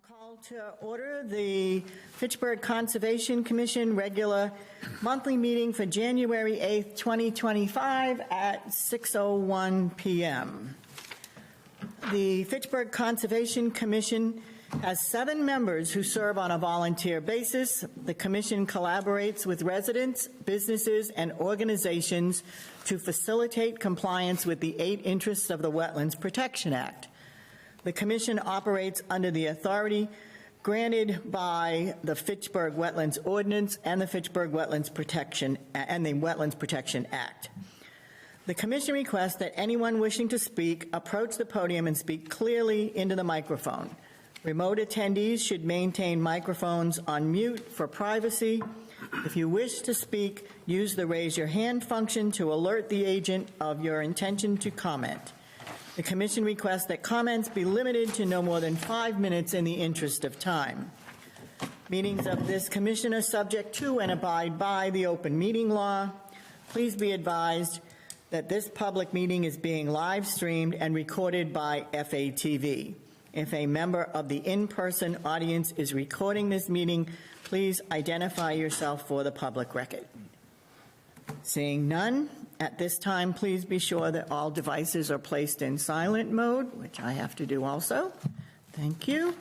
Call to order the Fitchburg Conservation Commission regular monthly meeting for January 8th, 2025 at 6:01 p.m. The Fitchburg Conservation Commission has 7 members who serve on a volunteer basis. The commission collaborates with residents, businesses, and organizations to facilitate compliance with the 8 interests of the Wetlands Protection Act. The commission operates under the authority granted by the Fitchburg Wetlands Ordinance and the Fitchburg Wetlands Protection and the Wetlands Protection Act. The commission requests that anyone wishing to speak approach the podium and speak clearly into the microphone. Remote attendees should maintain microphones on mute for privacy. If you wish to speak, use the raise your hand function to alert the agent of your intention to comment. The commission requests that comments be limited to no more than 5 minutes in the interest of time. Meetings of this commission are subject to and abide by the open meeting law. Please be advised that this public meeting is being live streamed and recorded by FATV. If a member of the in-person audience is recording this meeting, please identify yourself for the public record. Seeing none, at this time, please be sure that all devices are placed in silent mode, which I have to do also. Thank you.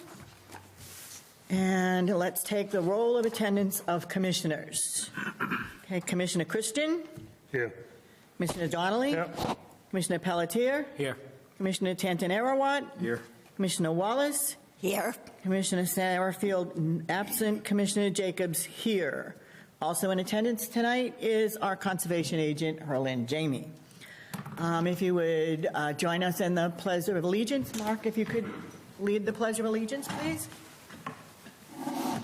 And let's take the roll of attendance of commissioners. Okay, Commissioner Christian? Here. Commissioner Donnelly? Here. Commissioner Pelletier? Here. Commissioner Tantanerawat? Here. Commissioner Wallace? Here. Commissioner Satterfield absent. Commissioner Jacobs here. Also in attendance tonight is our conservation agent, Herlyn Jamie. If you would join us in the Pledge of Allegiance. Mark, if you could lead the Pledge of Allegiance, please. I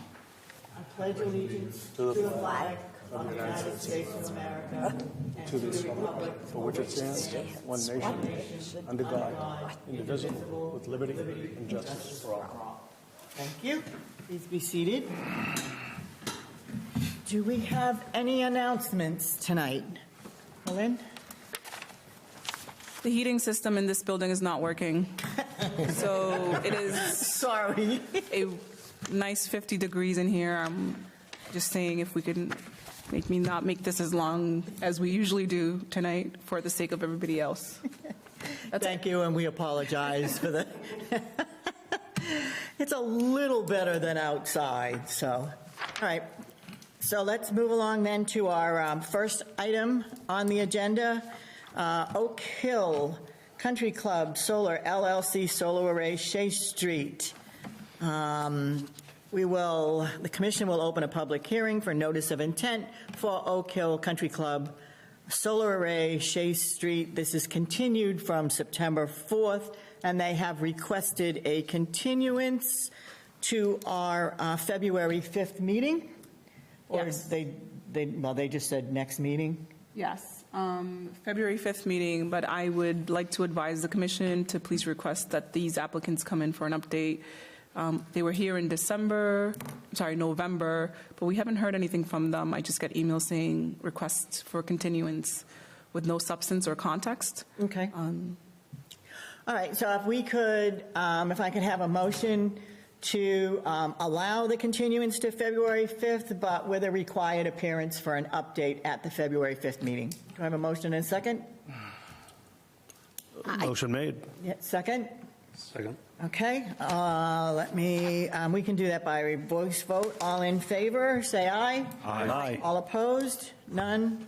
pledge allegiance to the flag of the United States of America and to the republic for which it stands, one nation, under God, indivisible, with liberty and justice for all. Thank you. Please be seated. Do we have any announcements tonight? Helen? The heating system in this building is not working. So it is Sorry. a nice 50 degrees in here. I'm just saying if we could not make this as long as we usually do tonight for the sake of everybody else. Thank you, and we apologize for the... It's a little better than outside, so. All right. So let's move along then to our first item on the agenda. Oakhill Country Club Solar LLC Solar Array, Shea Street. The commission will open a public hearing for notice of intent for Oakhill Country Club Solar Array, Shea Street. This is continued from September 4th, and they have requested a continuance to our February 5th meeting. Or Yes. they just said next meeting? Yes, February 5th meeting, but I would like to advise the commission to please request that these applicants come in for an update. They were here in November, but we haven't heard anything from them. I just get emails saying requests for continuance with no substance or context. Okay. All right, so if we could, if I could have a motion to allow the continuance to February 5th, but with a required appearance for an update at the February 5th meeting. Do I have a motion and a second? Motion made. Yeah, second? Second. Okay, we can do that by a voice vote. All in favor, say aye. Aye. All opposed? None?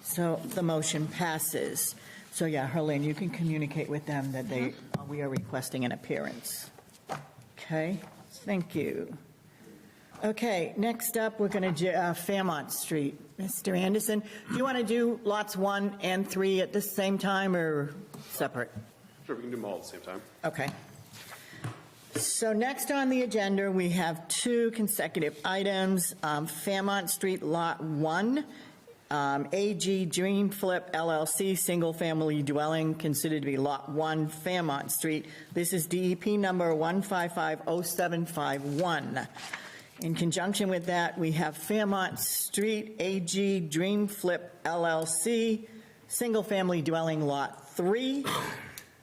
So the motion passes. So yeah, Herlyn, you can communicate with them that we are requesting an appearance. Okay, thank you. Okay, next up, we're going to Fairmount Street. Mr. Anderson, do you want to do lots 1 and 3 at the same time or separate? Sure, we can do them all at the same time. Okay. So next on the agenda, we have 2 consecutive items. Fairmount Street Lot 1, AG Dream Flip LLC, single-family dwelling, considered to be Lot 1, Fairmount Street. This is DEP number 1550751. In conjunction with that, we have Fairmount Street AG Dream Flip LLC, single-family dwelling Lot 3,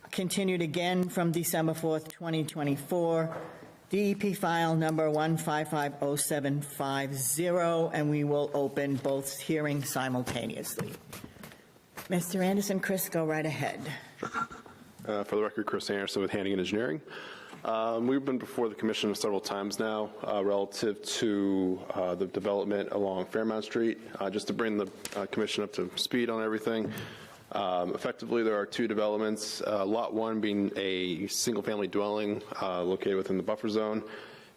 continued again from December 4th, 2024. DEP file number 1550750, and we will open both hearings simultaneously. Mr. Anderson, Chris, go right ahead. For the record, Chris Anderson with Hannigan Engineering. We've been before the commission several times now relative to the development along Fairmount Street. Just to bring the commission up to speed on everything, effectively there are two developments, Lot 1 being a single-family dwelling located within the buffer zone,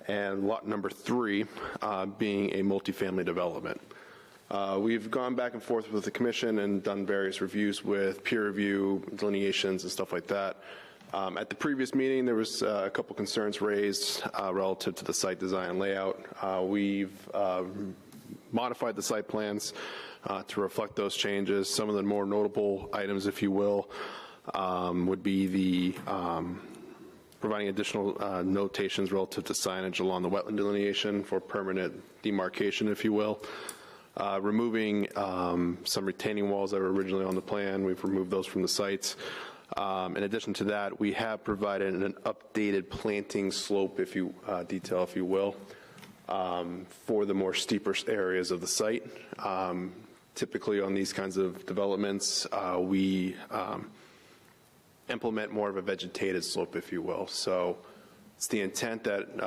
and Lot number 3 being a multifamily development. We've gone back and forth with the commission and done various reviews with peer review, delineations, and stuff like that. At the previous meeting, there was a couple concerns raised relative to the site design and layout. We've modified the site plans to reflect those changes. Some of the more notable items, if you will, would be the providing additional notations relative to signage along the wetland delineation for permanent demarcation, if you will. Removing some retaining walls that were originally on the plan. We've removed those from the sites. In addition to that, we have provided an updated planting slope, detail, if you will, for the more steeper areas of the site. Typically on these kinds of developments, we implement more of a vegetated slope, if you will. So it's the intent that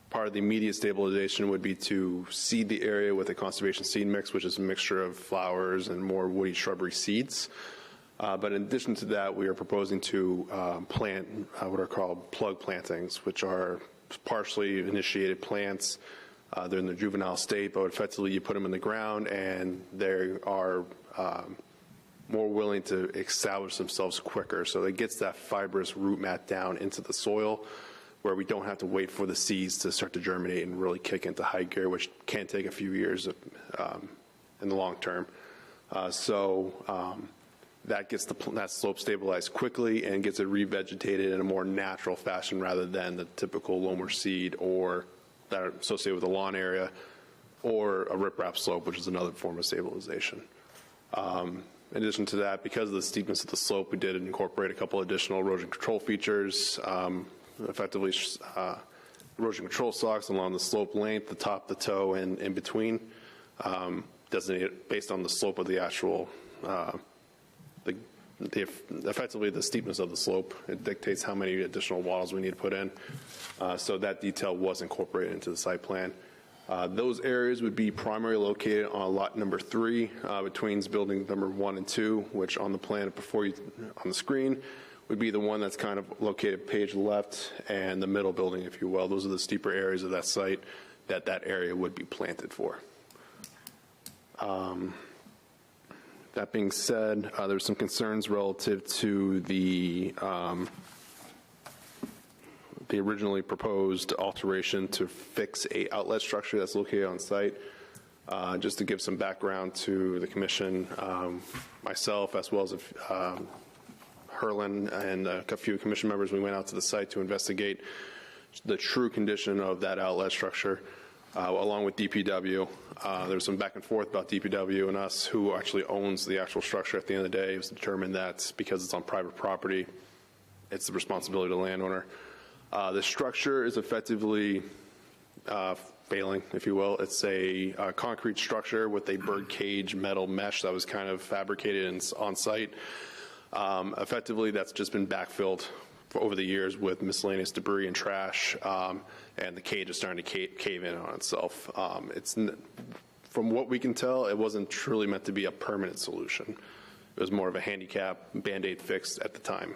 part of the immediate stabilization would be to seed the area with a conservation seed mix, which is a mixture of flowers and more woody shrubbery seeds. But in addition to that, we are proposing to plant what are called plug plantings, which are partially initiated plants. They're in the juvenile state, but effectively you put them in the ground and they are more willing to establish themselves quicker. So it gets that fibrous root mat down into the soil, where we don't have to wait for the seeds to start to germinate and really kick into high gear, which can take a few years in the long term. That gets that slope stabilized quickly and gets it revegetated in a more natural fashion rather than the typical loamer seed or that are associated with the lawn area, or a riprap slope, which is another form of stabilization. In addition to that, because of the steepness of the slope, we did incorporate a couple additional erosion control features, effectively erosion control socks along the slope length, the top, the toe, and in between, designated based on the slope of the actual effectively the steepness of the slope. It dictates how many additional walls we need to put in. So that detail was incorporated into the site plan. Those areas would be primarily located on lot number 3 between building number 1 and 2, which on the plan before you on the screen would be the one that's kind of located page left and the middle building, if you will. Those are the steeper areas of that site that area would be planted for. That being said, there's some concerns relative to the originally proposed alteration to fix a outlet structure that's located on site. Just to give some background to the commission, myself as well as Herlin and a few commission members, we went out to the site to investigate the true condition of that outlet structure. Along with DPW. There was some back and forth about DPW and us, who actually owns the actual structure. At the end of the day, it was determined that because it's on private property, it's the responsibility of the landowner. The structure is effectively failing, if you will. It's a concrete structure with a bird cage metal mesh that was kind of fabricated on site. Effectively, that's just been backfilled over the years with miscellaneous debris and trash, and the cage is starting to cave in on itself. From what we can tell, it wasn't truly meant to be a permanent solution. It was more of a handicap Band-Aid fix at the time.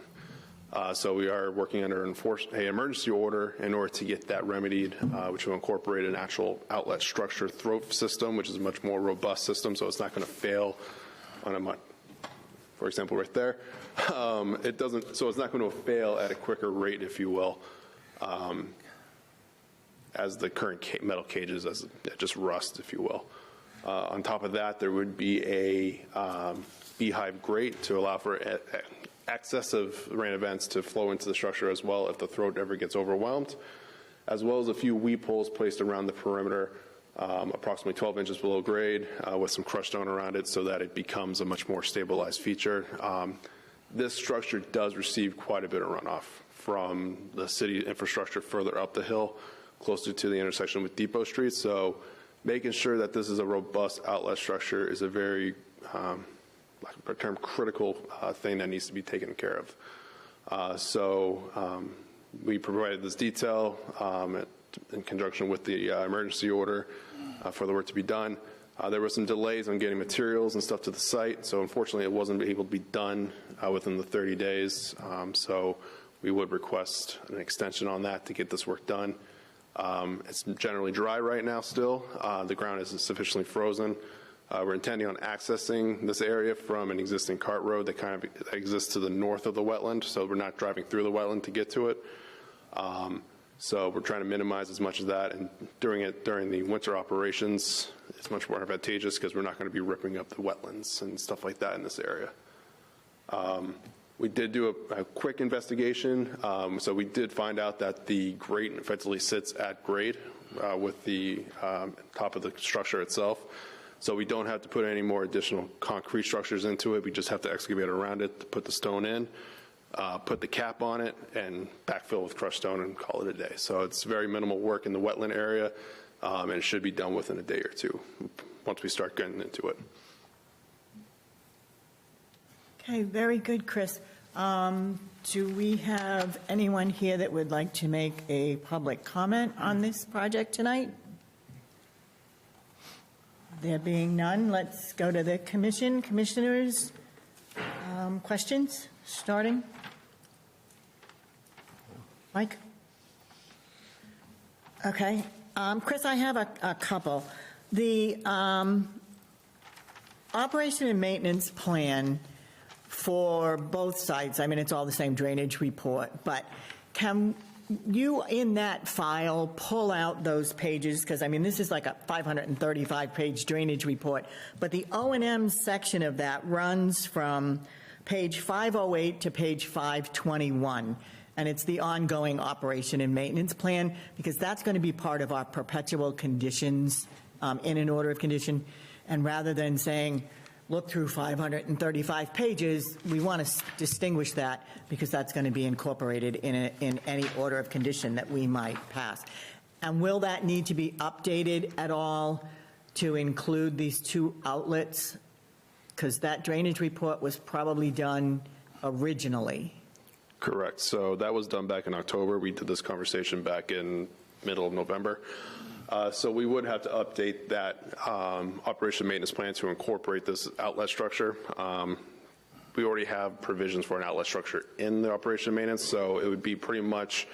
So we are working under an emergency order in order to get that remedied, which will incorporate an actual outlet structure throat system, which is a much more robust system, so it's not going to fail on a for example, right there. So it's not going to fail at a quicker rate, if you will, as the current metal cages, as just rust, if you will. On top of that, there would be a beehive grate to allow for excess of rain events to flow into the structure as well if the throat ever gets overwhelmed, as well as a few weed poles placed around the perimeter, approximately 12 inches below grade, with some crushed stone around it so that it becomes a much more stabilized feature. This structure does receive quite a bit of runoff from the city infrastructure further up the hill, closer to the intersection with Depot Street. So making sure that this is a robust outlet structure is a very, lack of a term, critical thing that needs to be taken care of. So we provided this detail in conjunction with the emergency order for the work to be done. There were some delays on getting materials and stuff to the site, so unfortunately it wasn't able to be done within the 30 days. So we would request an extension on that to get this work done. It's generally dry right now still. The ground isn't sufficiently frozen. We're intending on accessing this area from an existing cart road that kind of exists to the north of the wetland, so we're not driving through the wetland to get to it. So we're trying to minimize as much of that, and during the winter operations, it's much more advantageous because we're not going to be ripping up the wetlands and stuff like that in this area. We did do a quick investigation, so we did find out that the grate effectively sits at grade with the top of the structure itself. So we don't have to put any more additional concrete structures into it. We just have to excavate around it to put the stone in, put the cap on it, and backfill with crushed stone and call it a day. So it's very minimal work in the wetland area, and it should be done within a day or two once we start getting into it. Okay, very good, Chris. Do we have anyone here that would like to make a public comment on this project tonight? There being none, let's go to the commission. Commissioners, questions, starting? Mike? Okay. Chris, I have a couple. The operation and maintenance plan for both sites, I mean, it's all the same drainage report, but can you, in that file, pull out those pages? Because, I mean, this is like a 535-page drainage report, but the O&M section of that runs from page 508 to page 521, and it's the ongoing operation and maintenance plan, because that's going to be part of our perpetual conditions in an order of condition. And rather than saying, look through 535 pages, we want to distinguish that because that's going to be incorporated in any order of condition that we might pass. And will that need to be updated at all to include these two outlets? Because that drainage report was probably done originally. Correct. So that was done back in October. We did this conversation back in middle of November. So we would have to update that operation maintenance plan to incorporate this outlet structure. We already have provisions for an outlet structure in the operation maintenance, so it would be pretty much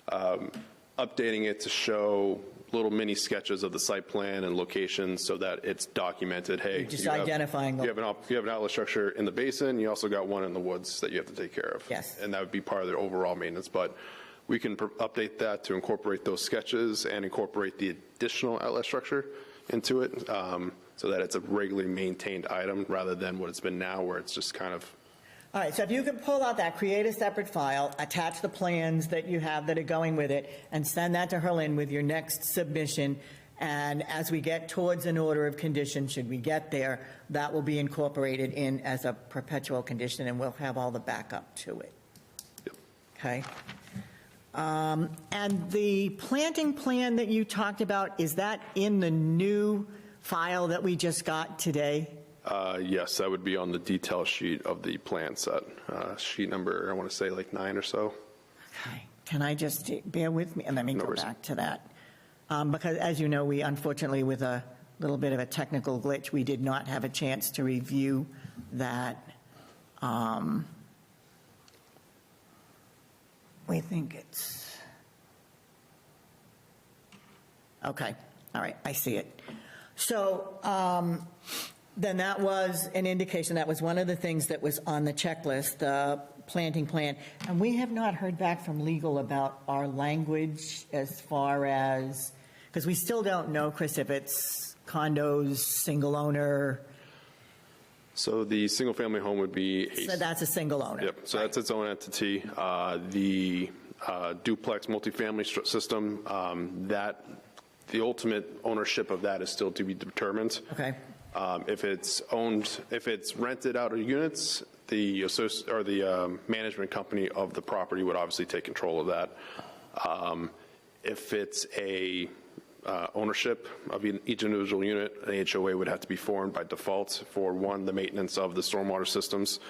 updating it to show little mini sketches of the site plan and locations so that it's documented. Hey, just identifying them. You have an outlet structure in the basin. You also got one in the woods that you have to take care of. Yes. And that would be part of their overall maintenance. But we can update that to incorporate those sketches and incorporate the additional outlet structure into it so that it's a regularly maintained item rather than what it's been now where it's just kind of. All right, so if you can pull out that, create a separate file, attach the plans that you have that are going with it, and send that to Herlin with your next submission. And as we get towards an order of condition, should we get there, that will be incorporated in as a perpetual condition, and we'll have all the backup to it. Yep. Okay. And the planting plan that you talked about, is that in the new file that we just got today? Yes, that would be on the detail sheet of the plan set. Sheet number, I want to say like 9 or so. Okay. Can I just bear with me and let me No go worries. back to that? Because as you know, we unfortunately, with a little bit of a technical glitch, we did not have a chance to review that. We think it's, okay, all right, I see it. So then that was an indication, that was one of the things that was on the checklist, the planting plan. And we have not heard back from legal about our language as far as, because we still don't know, Chris, if it's condos, single owner. So the single-family home would be So that's a single owner. Yep, so that's its own entity. The duplex multifamily system, that the ultimate ownership of that is still to be determined. Okay. If it's rented out of units, the management company of the property would obviously take control of that. If it's a ownership of each individual unit, an HOA would have to be formed by default for, one, the maintenance of the stormwater systems,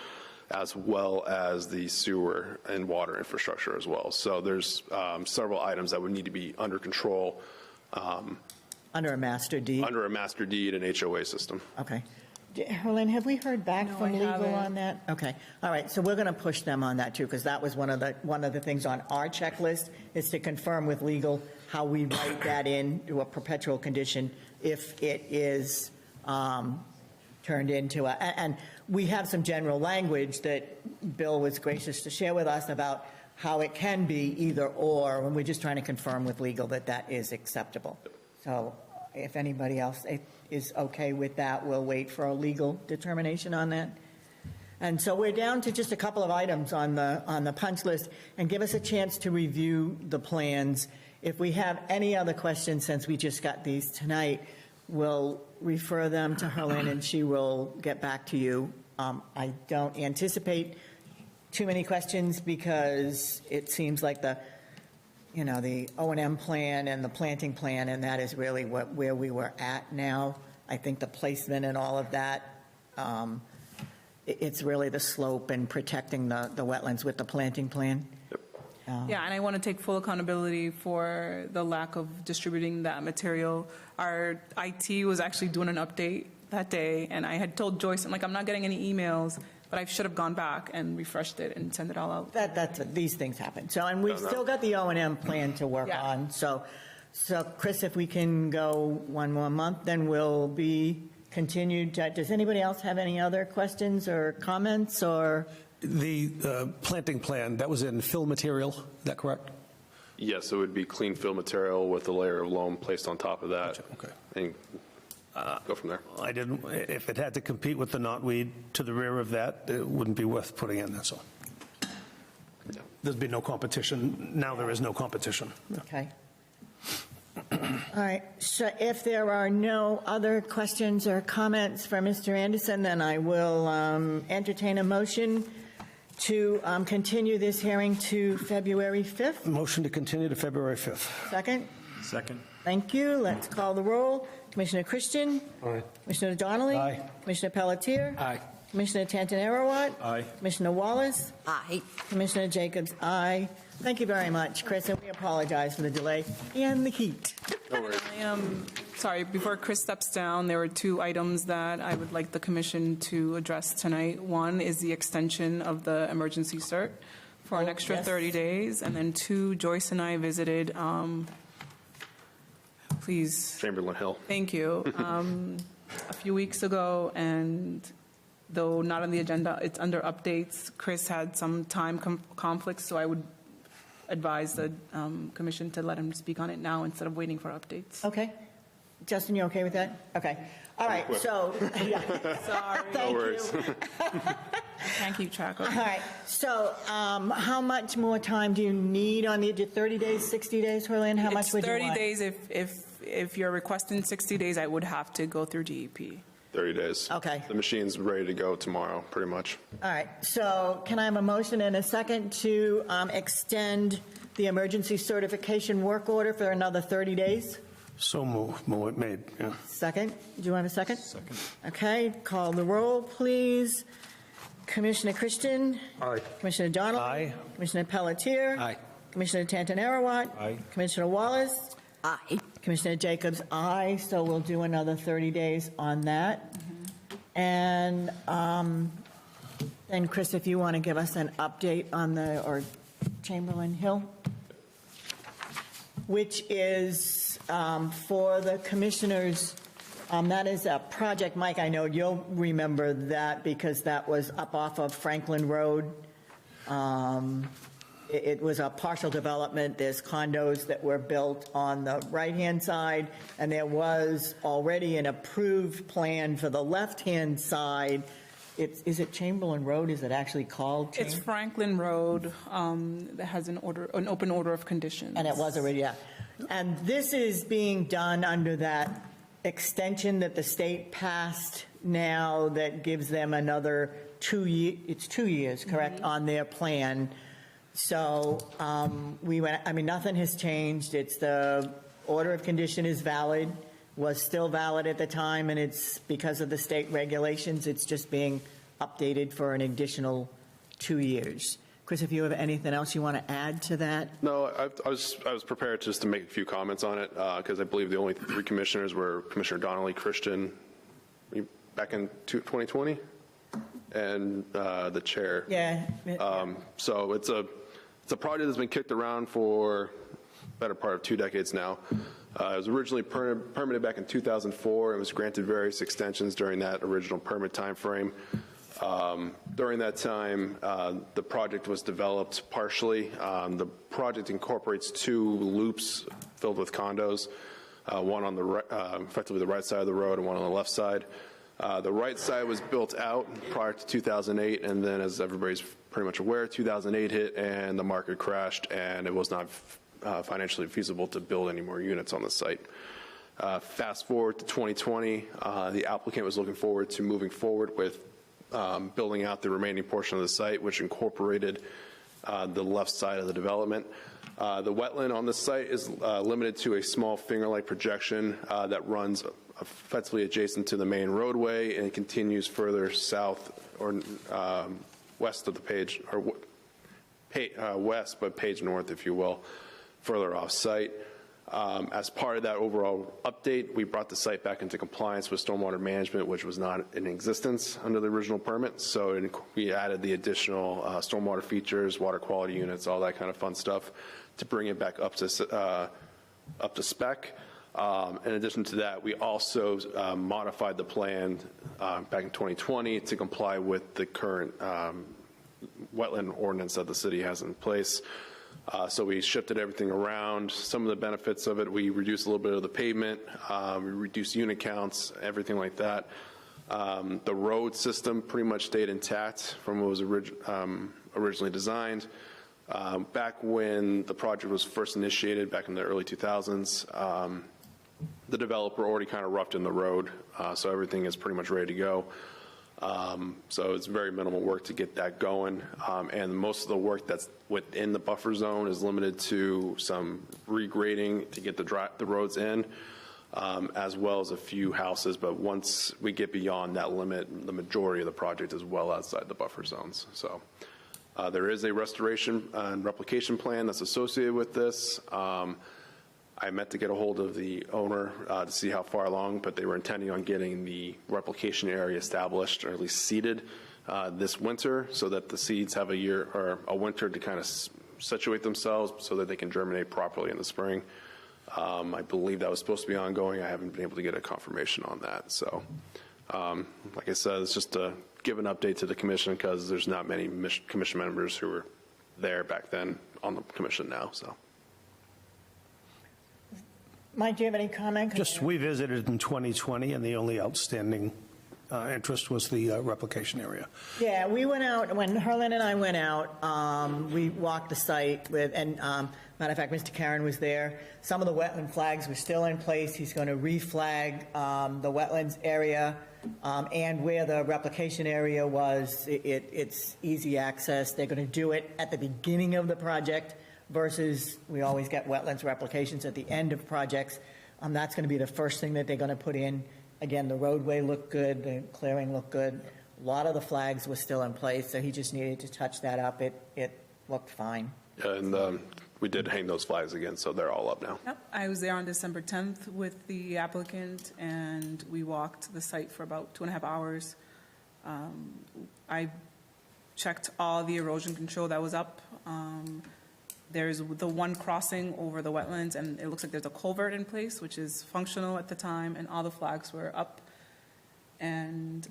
as well as the sewer and water infrastructure as well. So there's several items that would need to be under control. Under a master deed? Under a master deed and HOA system. Okay. Herlin, have we heard back No, from I legal haven't. on that? Okay, all right, so we're going to push them on that too, because that was one of the things on our checklist, is to confirm with legal how we write that in to a perpetual condition if it is turned into a, and we have some general language that Bill was gracious to share with us about how it can be either or, and we're just trying to confirm with legal that that is acceptable. So if anybody else is okay with that, we'll wait for a legal determination on that. And so we're down to just a couple of items on the punch list, and give us a chance to review the plans. If we have any other questions, since we just got these tonight, we'll refer them to Herlin and she will get back to you. I don't anticipate too many questions because it seems like the O&M plan and the planting plan, and that is really where we were at now. I think the placement and all of that, it's really the slope and protecting the wetlands with the planting plan. Yeah, and I want to take full accountability for the lack of distributing that material. Our IT was actually doing an update that day, and I had told Joyce, I'm not getting any emails, but I should have gone back and refreshed it and sent it all out. These things happen. So, and we've still got the O&M plan to work Yeah. on. So, Chris, if we can go one more month, then we'll be continued. Does anybody else have any other questions or comments or? The planting plan, that was in fill material, is that correct? Yes, it would be clean fill material with a layer of loam placed on top of that. Gotcha, okay. And go from there. I didn't, if it had to compete with the knotweed to the rear of that, it wouldn't be worth putting in, that's all. Yeah. There'd be no competition. Now there is no competition. Okay. All right, so if there are no other questions or comments for Mr. Anderson, then I will entertain a motion to continue this hearing to February 5th. Motion to continue to February 5th. Second? Second. Thank you. Let's call the roll. Commissioner Christian? Aye. Commissioner Donnelly? Aye. Commissioner Pelletier? Aye. Commissioner Tantanarowat? Aye. Commissioner Wallace? Aye. Commissioner Jacobs, aye. Thank you very much, Chris, and we apologize for the delay and the heat. No worries. I am sorry, before Chris steps down, there were two items that I would like the commission to address tonight. One is the extension of the emergency cert for an extra yes. 30 days. And then two, Joyce and I visited, Chamberlain Hill. thank you, a few weeks ago, and though not on the agenda, it's under updates. Chris had some time conflicts, so I would advise the commission to let him speak on it now instead of waiting for updates. Okay. Justin, you okay with that? Okay. All right, so, yeah. Sorry. Thank worries. you. Can't keep track of All right, so how much more time do you need on the 30 days, 60 days, Herlin? How much would you want? It's 30 days. If you're requesting 60 days, I would have to go through DEP. 30 days. Okay. The machine's ready to go tomorrow, pretty much. All right, so can I have a motion and a second to extend the emergency certification work order for another 30 days? So made, yeah. Second? Do you want a second? Second. Okay, call the roll, please. Commissioner Christian? Aye. Commissioner Donnelly? Aye. Commissioner Pelletier? Aye. Commissioner Tantanarowat? Aye. Commissioner Wallace? Aye. Commissioner Jacobs, aye, so we'll do another 30 days on that. And then, Chris, if you want to give us an update on or Chamberlain Hill, which is for the commissioners, that is a project, Mike, I know you'll remember that because that was up off of Franklin Road. It was a partial development. There's condos that were built on the right-hand side, and there was already an approved plan for the left-hand side. Is it Chamberlain Road? Is it actually called? It's Franklin Road that has an open order of conditions. And it was already, yeah. And this is being done under that extension that the state passed now that gives them another 2 years, it's 2 years, correct, on their plan. So we went, I mean, nothing has changed. It's the order of condition is valid, was still valid at the time, and it's because of the state regulations, it's just being updated for an additional 2 years. Chris, if you have anything else you want to add to that? No, I was prepared just to make a few comments on it because I believe the only 3 commissioners were Commissioner Donnelly, Christian, back in 2020, and the chair. Yeah. So it's a project that's been kicked around for the better part of 2 decades now. It was originally permitted back in 2004 and was granted various extensions during that original permit timeframe. During that time, the project was developed partially. The project incorporates 2 loops filled with condos, one on the right, effectively the right side of the road and one on the left side. The right side was built out prior to 2008, and then, as everybody's pretty much aware, 2008 hit and the market crashed, and it was not financially feasible to build any more units on the site. Fast forward to 2020, the applicant was looking forward to moving forward with building out the remaining portion of the site, which incorporated the left side of the development. The wetland on this site is limited to a small finger-like projection that runs effectively adjacent to the main roadway, and it continues further south or west of the page, or west, but page north, if you will, further off-site. As part of that overall update, we brought the site back into compliance with stormwater management, which was not in existence under the original permit. So we added the additional stormwater features, water quality units, all that kind of fun stuff to bring it back up to spec. In addition to that, we also modified the plan back in 2020 to comply with the current wetland ordinance that the city has in place. So we shifted everything around. Some of the benefits of it, we reduced a little bit of the pavement, we reduced unit counts, everything like that. The road system pretty much stayed intact from what was originally designed. Back when the project was first initiated, back in the early 2000s, the developer already kind of roughed in the road, so everything is pretty much ready to go. So it's very minimal work to get that going, and most of the work that's within the buffer zone is limited to some regrading to get the roads in, as well as a few houses. But once we get beyond that limit, the majority of the project is well outside the buffer zones. So there is a restoration and replication plan that's associated with this. I meant to get a hold of the owner to see how far along, but they were intending on getting the replication area established, or at least seeded, this winter, so that the seeds have a year or a winter to kind of situate themselves so that they can germinate properly in the spring. I believe that was supposed to be ongoing. I haven't been able to get a confirmation on that. So, like I said, it's just to give an update to the commission because there's not many commission members who were there back then on the commission now. So. Mike, do you have any comment? Just, we visited in 2020, and the only outstanding interest was the replication area. Yeah, we went out, when Harlan and I went out, we walked the site with, and matter of fact, Mr. Karen was there. Some of the wetland flags were still in place. He's going to reflag the wetlands area, and where the replication area was, it's easy access. They're going to do it at the beginning of the project versus we always get wetlands replications at the end of projects. That's going to be the first thing that they're going to put in. Again, the roadway looked good, the clearing looked good. A lot of the flags were still in place, so he just needed to touch that up. It looked fine. Yeah, and we did hang those flags again, so they're all up now. Yep, I was there on December 10th with the applicant, and we walked the site for about 2.5 hours. I checked all the erosion control that was up. There's the one crossing over the wetlands, and it looks like there's a culvert in place, which is functional at the time, and all the flags were up. And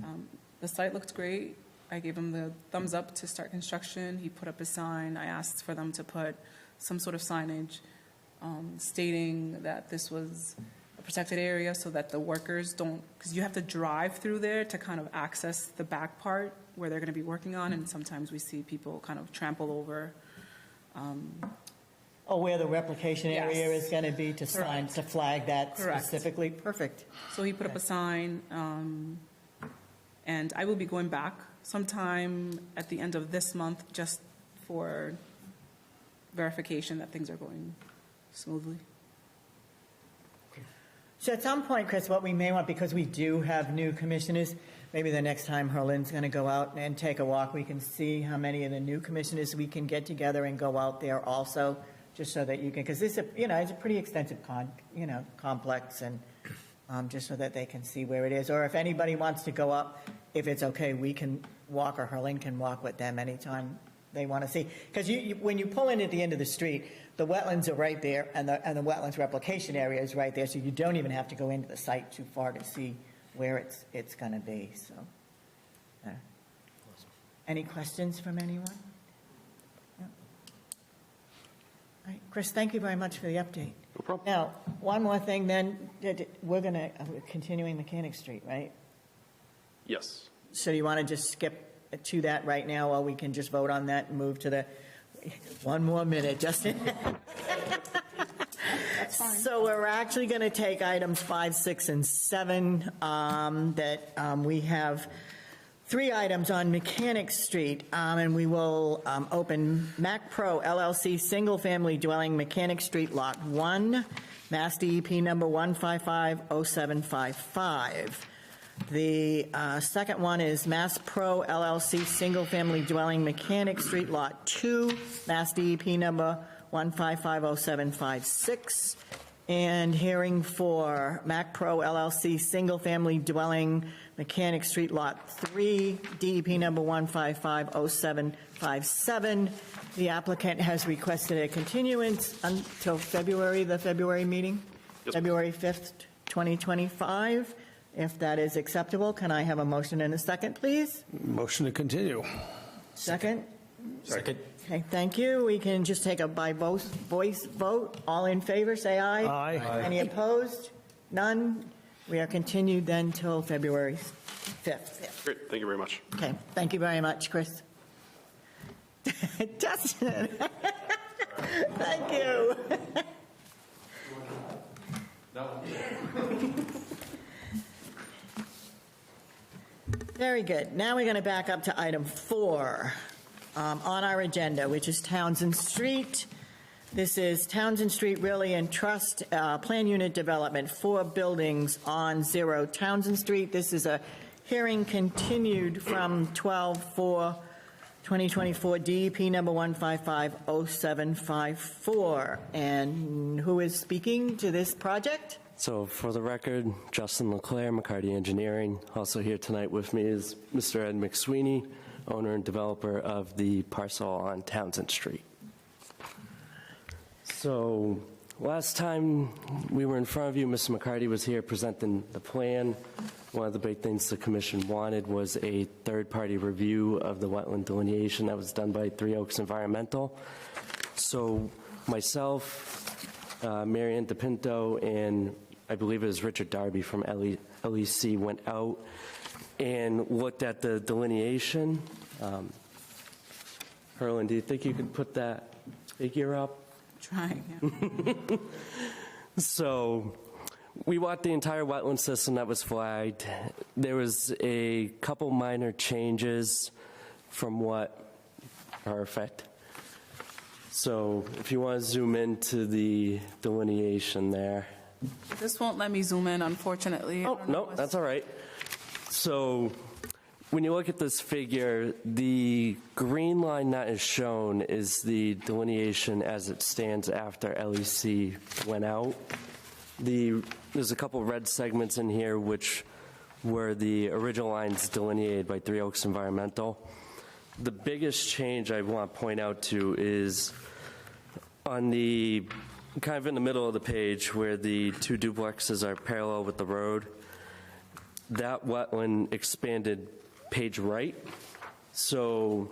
the site looked great. I gave him the thumbs up to start construction. He put up a sign. I asked for them to put some sort of signage stating that this was a protected area so that the workers don't, because you have to drive through there to kind of access the back part where they're going to be working on, and sometimes we see people kind of trample over Oh, where the replication area Yes. is going to be to sign, Correct. to flag that Correct. specifically? Perfect. So he put up a sign, and I will be going back sometime at the end of this month just for verification that things are going smoothly. So at some point, Chris, what we may want, because we do have new commissioners, maybe the next time Herlin's going to go out and take a walk, we can see how many of the new commissioners we can get together and go out there also, just so that you can, because this, it's a pretty extensive complex, and just so that they can see where it is. Or if anybody wants to go up, if it's okay, we can walk, or Herlin can walk with them anytime they want to see. Because when you pull in at the end of the street, the wetlands are right there, and the wetlands replication area is right there, so you don't even have to go into the site too far to see where it's going to be. So, any questions from anyone? No? All right, Chris, thank you very much for the update. No problem. Now, one more thing then, we're continuing Mechanic Street, right? Yes. So do you want to just skip to that right now, or we can just vote on that and move to the, one more minute, Justin? So we're actually going to take items 5, 6, and 7, we have 3 items on Mechanic Street, and we will open MacPro LLC Single Family Dwelling Mechanic Street Lot 1, Mass DEP number 1550755. The second one is MacPro LLC Single Family Dwelling Mechanic Street Lot 2, Mass DEP number 1550756. And hearing for MacPro LLC Single Family Dwelling Mechanic Street Lot 3, DEP number 1550757. The applicant has requested a continuance until the February meeting, Yes. February 5th, 2025. If that is acceptable, can I have a motion and a second, please? Motion to continue. Second? Second. Okay, thank you. We can just take a by voice vote. All in favor, say aye. Aye. Any opposed? None. We are continued then till February 5th. Great. Thank you very much. Okay, thank you very much, Chris. Justin, thank you. Very good. Now we're going to back up to item 4 on our agenda, which is Townsend Street. This is Townsend Street Realty and Trust Plan Unit Development, 4 buildings on 0 Townsend Street. This is a hearing continued from 12/4/2024, DEP number 1550754. And who is speaking to this project? So for the record, Justin LeClaire, McCarty Engineering. Also here tonight with me is Mr. Ed McSweeney, owner and developer of the parcel on Townsend Street. So last time we were in front of you, Mr. McCarty was here presenting the plan. One of the big things the commission wanted was a third-party review of the wetland delineation that was done by Three Oaks Environmental. So myself, Marianne DePinto, and I believe it was Richard Darby from LEC went out and looked at the delineation. Herlin, do you think you could put that figure up? Trying, yeah. So we walked the entire wetland system that was flagged. There was a couple minor changes from what are effect. So if you want to zoom into the delineation there. This won't let me zoom in, unfortunately. Oh, no, that's all right. So when you look at this figure, the green line that is shown is the delineation as it stands after LEC went out. There's a couple red segments in here which were the original lines delineated by Three Oaks Environmental. The biggest change I want to point out to is on the kind of in the middle of the page where the 2 duplexes are parallel with the road. That wetland expanded page right. So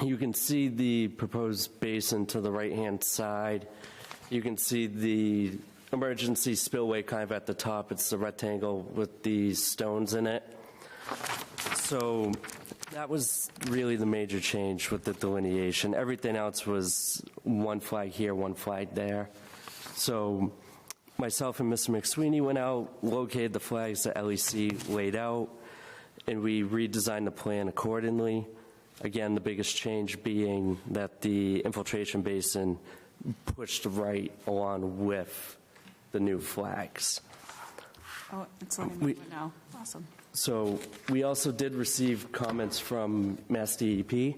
you can see the proposed basin to the right-hand side. You can see the emergency spillway kind of at the top. It's the rectangle with the stones in it. So that was really the major change with the delineation. Everything else was one flag here, one flag there. So myself and Mr. McSweeney went out, located the flags that LEC laid out, and we redesigned the plan accordingly. Again, the biggest change being that the infiltration basin pushed right along with the new flags. Oh, it's letting me do it now. Awesome. So we also did receive comments from Mass DEP.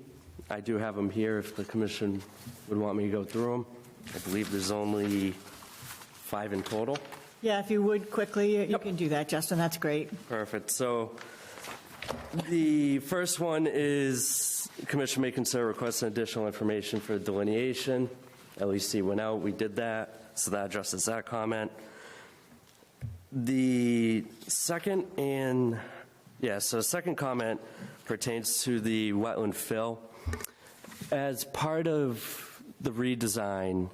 I do have them here if the commission would want me to go through them. I believe there's only 5 in total. Yeah, if you would quickly, you can do that, Justin, that's great. Perfect. So the first one is commission may consider requesting additional information for delineation. LEC went out, we did that, so that addresses that comment. The second second comment pertains to the wetland fill. As part of the redesign,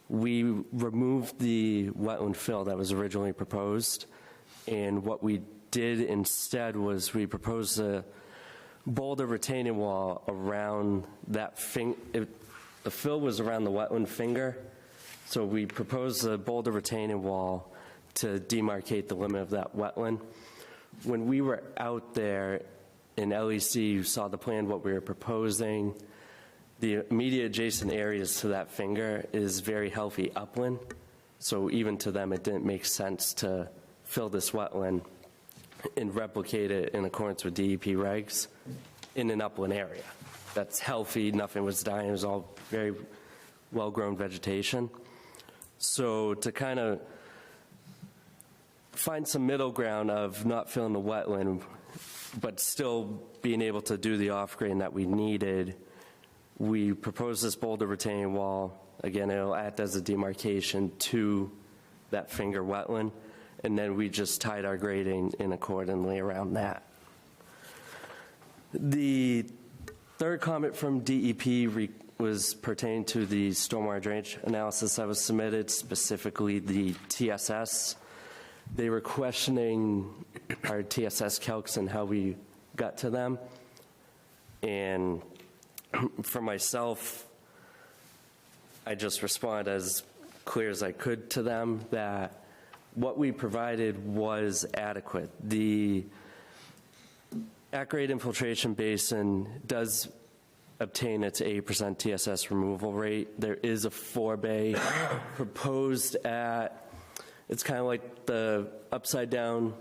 we removed the wetland fill that was originally proposed, and what we did instead was we proposed a boulder retaining wall around that the fill was around the wetland finger, so we proposed a boulder retaining wall to demarcate the limit of that wetland. When we were out there in LEC, saw the plan, what we were proposing, the immediate adjacent areas to that finger is very healthy upland, so even to them it didn't make sense to fill this wetland and replicate it in accordance with DEP regs in an upland area. That's healthy, nothing was dying, it was all very well-grown vegetation. So to kind of find some middle ground of not filling the wetland, but still being able to do the off-grade that we needed, we proposed this boulder retaining wall. Again, it'll act as a demarcation to that finger wetland, and then we just tied our grading in accordingly around that. The third comment from DEP was pertaining to the stormwater drainage analysis that was submitted, specifically the TSS. They were questioning our TSS calcs and how we got to them. And for myself, I just responded as clear as I could to them that what we provided was adequate. The at-grade infiltration basin does obtain its 8% TSS removal rate. There is a forebay proposed at, it's kind of like the upside down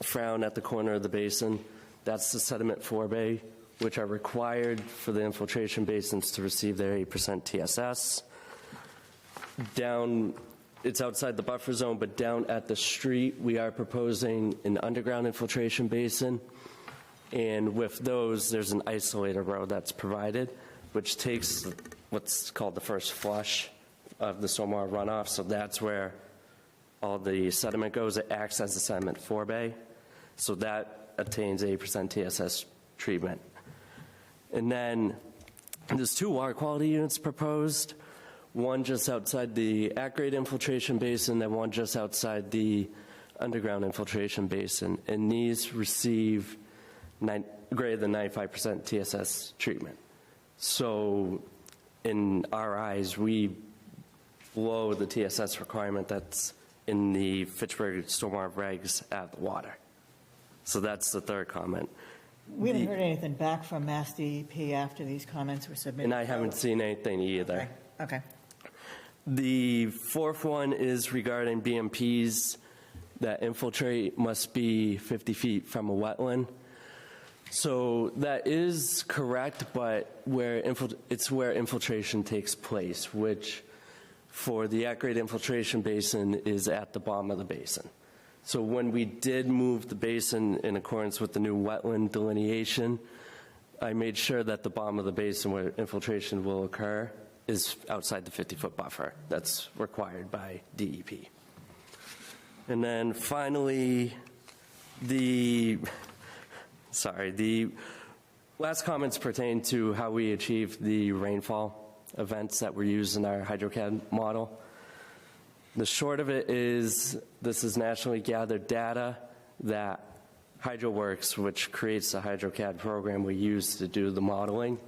frown at the corner of the basin. That's the sediment forebay, which are required for the infiltration basins to receive their 8% TSS. Down, it's outside the buffer zone, but down at the street, we are proposing an underground infiltration basin. And with those, there's an isolator road that's provided, which takes what's called the first flush of the stormwater runoff. So that's where all the sediment goes. It acts as a sediment forebay. So that obtains 8% TSS treatment. And then there's 2 water quality units proposed, one just outside the at-grade infiltration basin and one just outside the underground infiltration basin. And these receive greater than 95% TSS treatment. So in our eyes, we blow the TSS requirement that's in the Fitchburg stormwater regs at the water. So that's the third comment. We haven't heard anything back from Mass DEP after these comments were submitted. And I haven't seen anything either. Okay. The fourth one is regarding BMPs that infiltrate must be 50 feet from a wetland. So that is correct, but it's where infiltration takes place, which for the at-grade infiltration basin is at the bottom of the basin. So when we did move the basin in accordance with the new wetland delineation, I made sure that the bottom of the basin where infiltration will occur is outside the 50-foot buffer that's required by DEP. And then finally, the last comments pertain to how we achieve the rainfall events that were used in our HydroCAD model. The short of it is this is nationally gathered data that HydroWorks, which creates the HydroCAD program we use to do the modeling,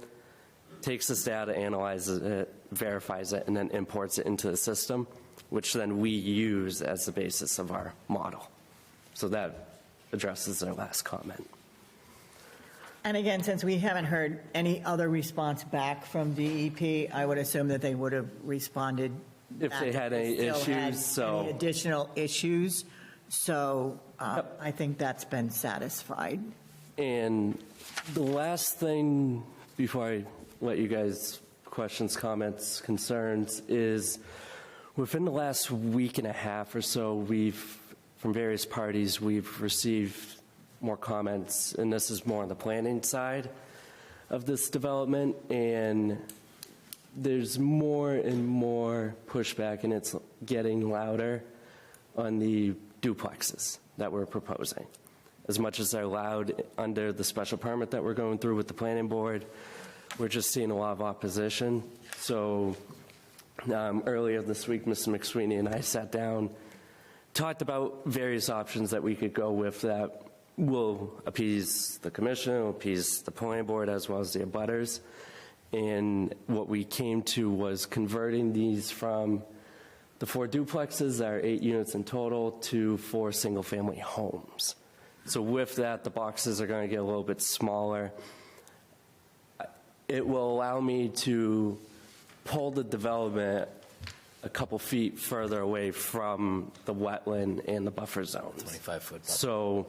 takes this data, analyzes it, verifies it, and then imports it into the system, which then we use as the basis of our model. So that addresses their last comment. And again, since we haven't heard any other response back from DEP, I would assume that they would have responded If they back had any still had issues, so- any additional issues. So I think that's been satisfied. And the last thing, before I let you guys, questions, comments, concerns, is within the last week and a half or so, from various parties, we've received more comments, and this is more on the planning side of this development, and there's more and more pushback, and it's getting louder on the duplexes that we're proposing. As much as they're allowed under the special permit that we're going through with the planning board, we're just seeing a lot of opposition. So earlier this week, Mr. McSweeney and I sat down, talked about various options that we could go with that will appease the commission, will appease the planning board, as well as the abutters. And what we came to was converting these from the 4 duplexes, that are 8 units in total, to 4 single-family homes. So with that, the boxes are going to get a little bit smaller. It will allow me to pull the development a couple feet further away from the wetland and the buffer zones. 25-foot buffer. So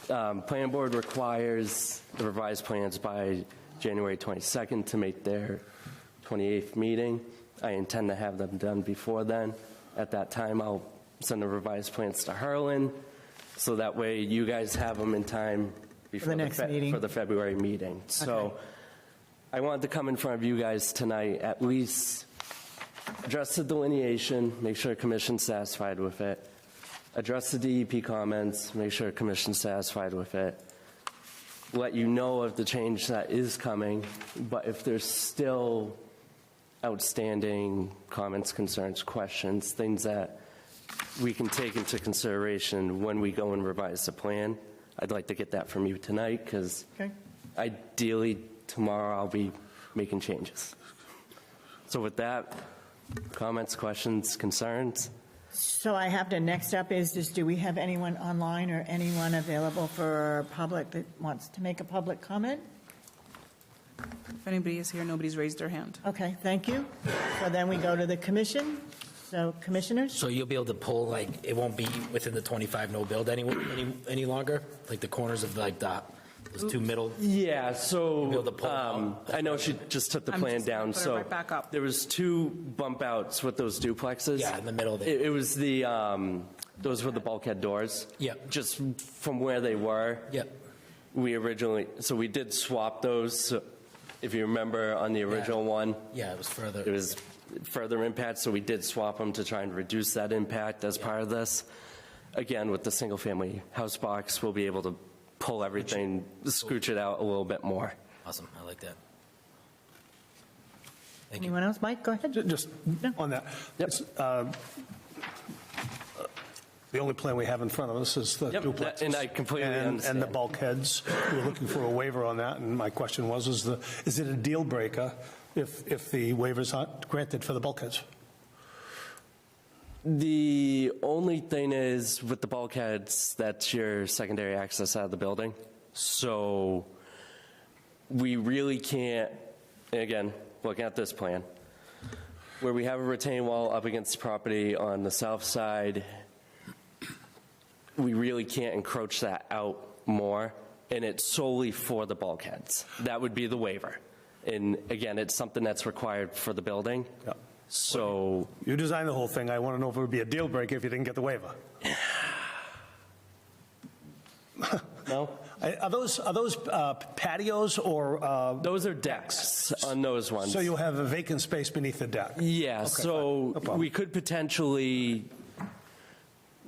planning board requires the revised plans by January 22nd to make their 28th meeting. I intend to have them done before then. At that time, I'll send the revised plans to Harlan, so that way you guys have them in time before the next meeting. for the February meeting. So Okay. I wanted to come in front of you guys tonight, at least address the delineation, make sure the commission's satisfied with it, address the DEP comments, make sure the commission's satisfied with it, let you know of the change that is coming, but if there's still outstanding comments, concerns, questions, things that we can take into consideration when we go and revise the plan, I'd like to get that from you tonight, because Okay. ideally tomorrow I'll be making changes. So with that, comments, questions, concerns? So I have to, next up is just, do we have anyone online or anyone available for public that wants to make a public comment? If anybody is here, nobody's raised their hand. Okay, thank you. So then we go to the commission. So commissioners? So you'll be able to pull, like, it won't be within the 25 no build any longer? Like the corners of like those 2 middle? Yeah, Be able so to pull out. I know she just took the I'm plan just gonna down, put it so right back up. there was 2 bump outs with those duplexes. Yeah, in the middle there. It was the, those were the bulkhead doors. Yeah. Just from where they were. Yep. So we did swap those. So if you remember on the original one, Yeah, it was further. it was further impact, so we did swap them to try and reduce that impact as part of this. Again, with the single-family house box, we'll be able to pull everything, scooch it out a little bit more. Awesome, I like that. Thank you. Anyone else? Mike, go ahead. Just on that. Yep. It's, the only plan we have in front of us is the Yep, duplexes. and I completely And the understand. bulkheads. We were looking for a waiver on that, and my question was, is it a deal breaker if the waiver's not granted for the bulkheads? The only thing is, with the bulkheads, that's your secondary access out of the building. So we really can't, and again, looking at this plan, where we have a retaining wall up against the property on the south side, we really can't encroach that out more, and it's solely for the bulkheads. That would be the waiver. And again, it's something that's required for the building. Yep. So You designed the whole thing. I want to know if it would be a deal breaker if you didn't get the waiver. no? Are those patios or, Those are decks on those ones. so you'll have a vacant space beneath the deck? Yeah, Okay, so fine. No problem. we could potentially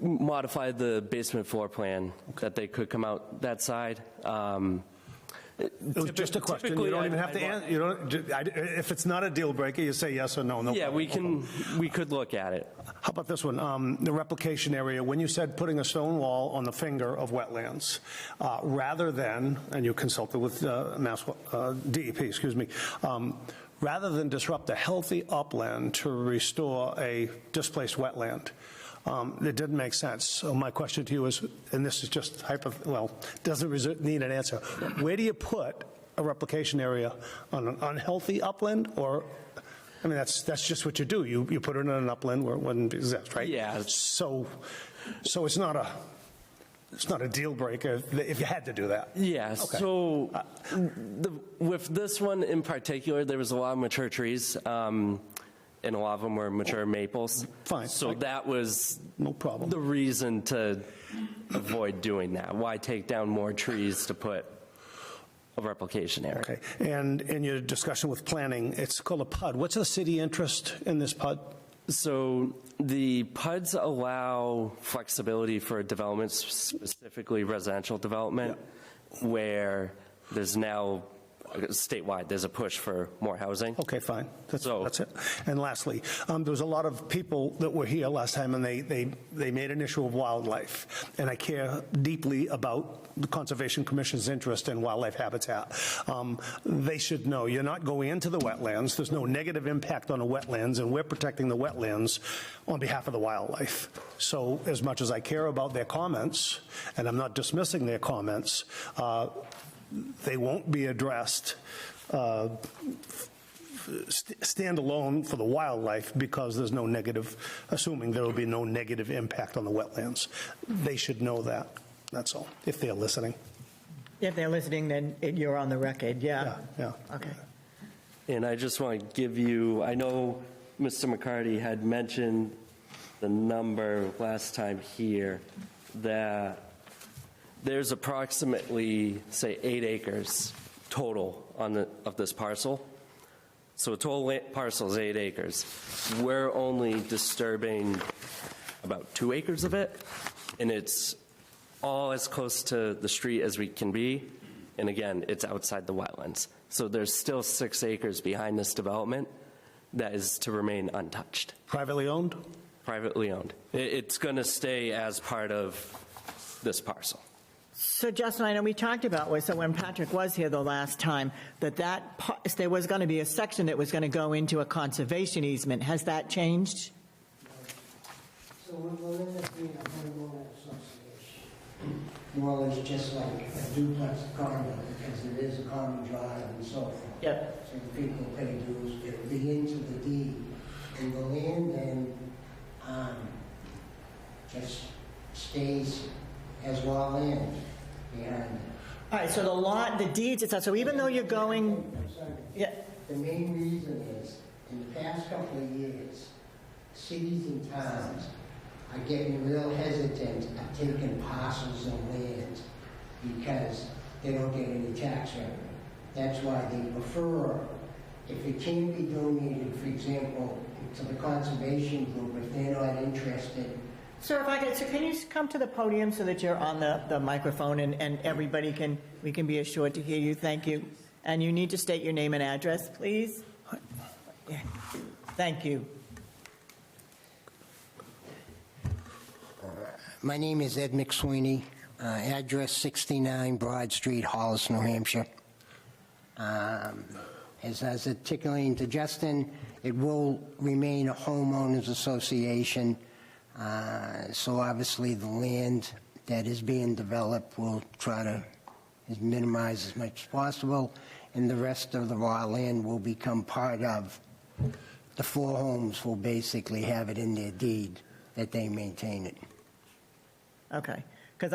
modify the basement floor plan that they could come out that side. It was just a question. You typically, don't even have to I'd answer. You don't, if it's not a deal breaker, you say yes or no. No Yeah, problem. we could look at it. How about this one? The replication area, when you said putting a stone wall on the finger of wetlands, rather than, and you consulted with DEP, excuse me, rather than disrupt a healthy upland to restore a displaced wetland. It didn't make sense. So my question to you is, and this is just doesn't need an answer. Where do you put a replication area on an unhealthy upland? Or, I mean, that's just what you do. You put it in an upland where it wouldn't exist, right? Yeah. So it's not a deal breaker if you had to do that. Yeah, Okay. so with this one in particular, there was a lot of mature trees, and a lot of them were mature maples. Fine. So that was No problem. the reason to avoid doing that. Why take down more trees to put a replication area? Okay. And in your discussion with planning, it's called a PUD. What's the city interest in this PUD? So the PUDs allow flexibility for developments, specifically residential development, where there's now statewide, there's a push for more housing. Okay, fine. That's So- it. And lastly, there was a lot of people that were here last time, and they made an issue of wildlife. And I care deeply about the Conservation Commission's interest in wildlife habitat. They should know you're not going into the wetlands. There's no negative impact on the wetlands, and we're protecting the wetlands on behalf of the wildlife. So as much as I care about their comments, and I'm not dismissing their comments, they won't be addressed standalone for the wildlife because there's no negative, assuming there will be no negative impact on the wetlands. They should know that, that's all, if they're listening. If they're listening, then you're on the record, Yeah, yeah. yeah. Okay. And I just want to give you, I know Mr. McCarty had mentioned the number last time here, that there's approximately, say, 8 acres total of this parcel. So a total parcel is 8 acres. We're only disturbing about 2 acres of it, and it's all as close to the street as we can be. And again, it's outside the wetlands. So there's still 6 acres behind this development that is to remain untouched. Privately owned? Privately owned. It's going to stay as part of this parcel. So Justin, I know we talked about, so when Patrick was here the last time, there was going to be a section that was going to go into a conservation easement. Has that changed? So we're in this being a homeowner association. More or less just like a duplex condo, because there is a common drive and so forth. Yep. So the people pay dues, it'll be into the deed. And the land then just stays as raw land behind it. All right, so the deeds, so even though you're going, I'm sorry. yeah, The main reason is, in the past couple of years, cities and towns are getting real hesitant of taking parcels of land because they don't get any tax revenue. That's why they prefer, if it can be donated, for example, to the conservation group, if they're not interested. Sir, can you come to the podium so that you're on the microphone and everybody we can be assured to hear you? Thank you. And you need to state your name and address, please. Yeah. Thank you. My name is Ed McSweeney, address 69 Broad Street, Hollis, New Hampshire. As I was articulating to Justin, it will remain a homeowners association. So obviously the land that is being developed will try to minimize as much as possible, and the rest of the raw land will become part of, the 4 homes will basically have it in their deed that they maintain it. Okay. Because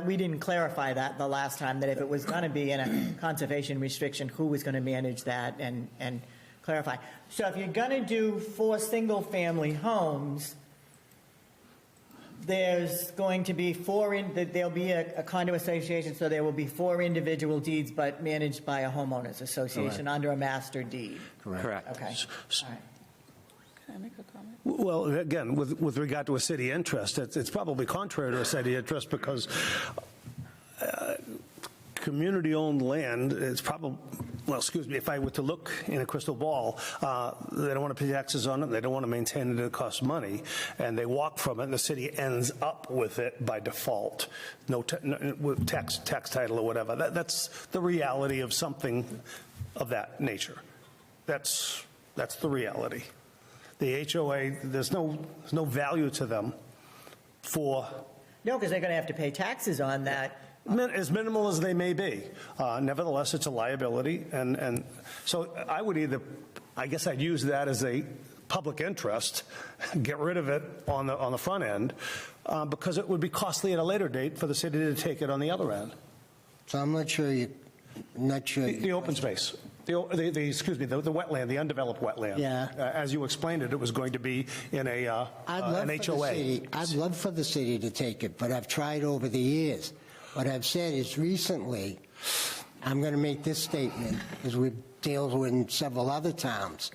we didn't clarify that the last time, that if it was going to be in a conservation restriction, who was going to manage that and clarify. So if you're going to do 4 single-family homes, there's going to be there'll be a condo association, so there will be 4 individual deeds, but managed by a homeowners association under a master deed. Correct. Okay. All right. Can I make a comment? Well, again, with regard to a city interest, it's probably contrary to a city interest because community-owned land is probably, if I were to look in a crystal ball, they don't want to pay taxes on it, they don't want to maintain it, it costs money, and they walk from it, and the city ends up with it by default, no tax title or whatever. That's the reality of something of that nature. That's the reality. The HOA, there's no value to them for, No, because they're going to have to pay taxes on that. as minimal as they may be. Nevertheless, it's a liability, and so I guess I'd use that as a public interest, get rid of it on the front end, because it would be costly at a later date for the city to take it on the other end. So I'm not sure The open space, the wetland, the undeveloped wetland. Yeah. As you explained it, it was going to be in an I'd HOA. love for the city to take it, but I've tried over the years. What I've said is recently, I'm going to make this statement, as we've dealt with in several other towns.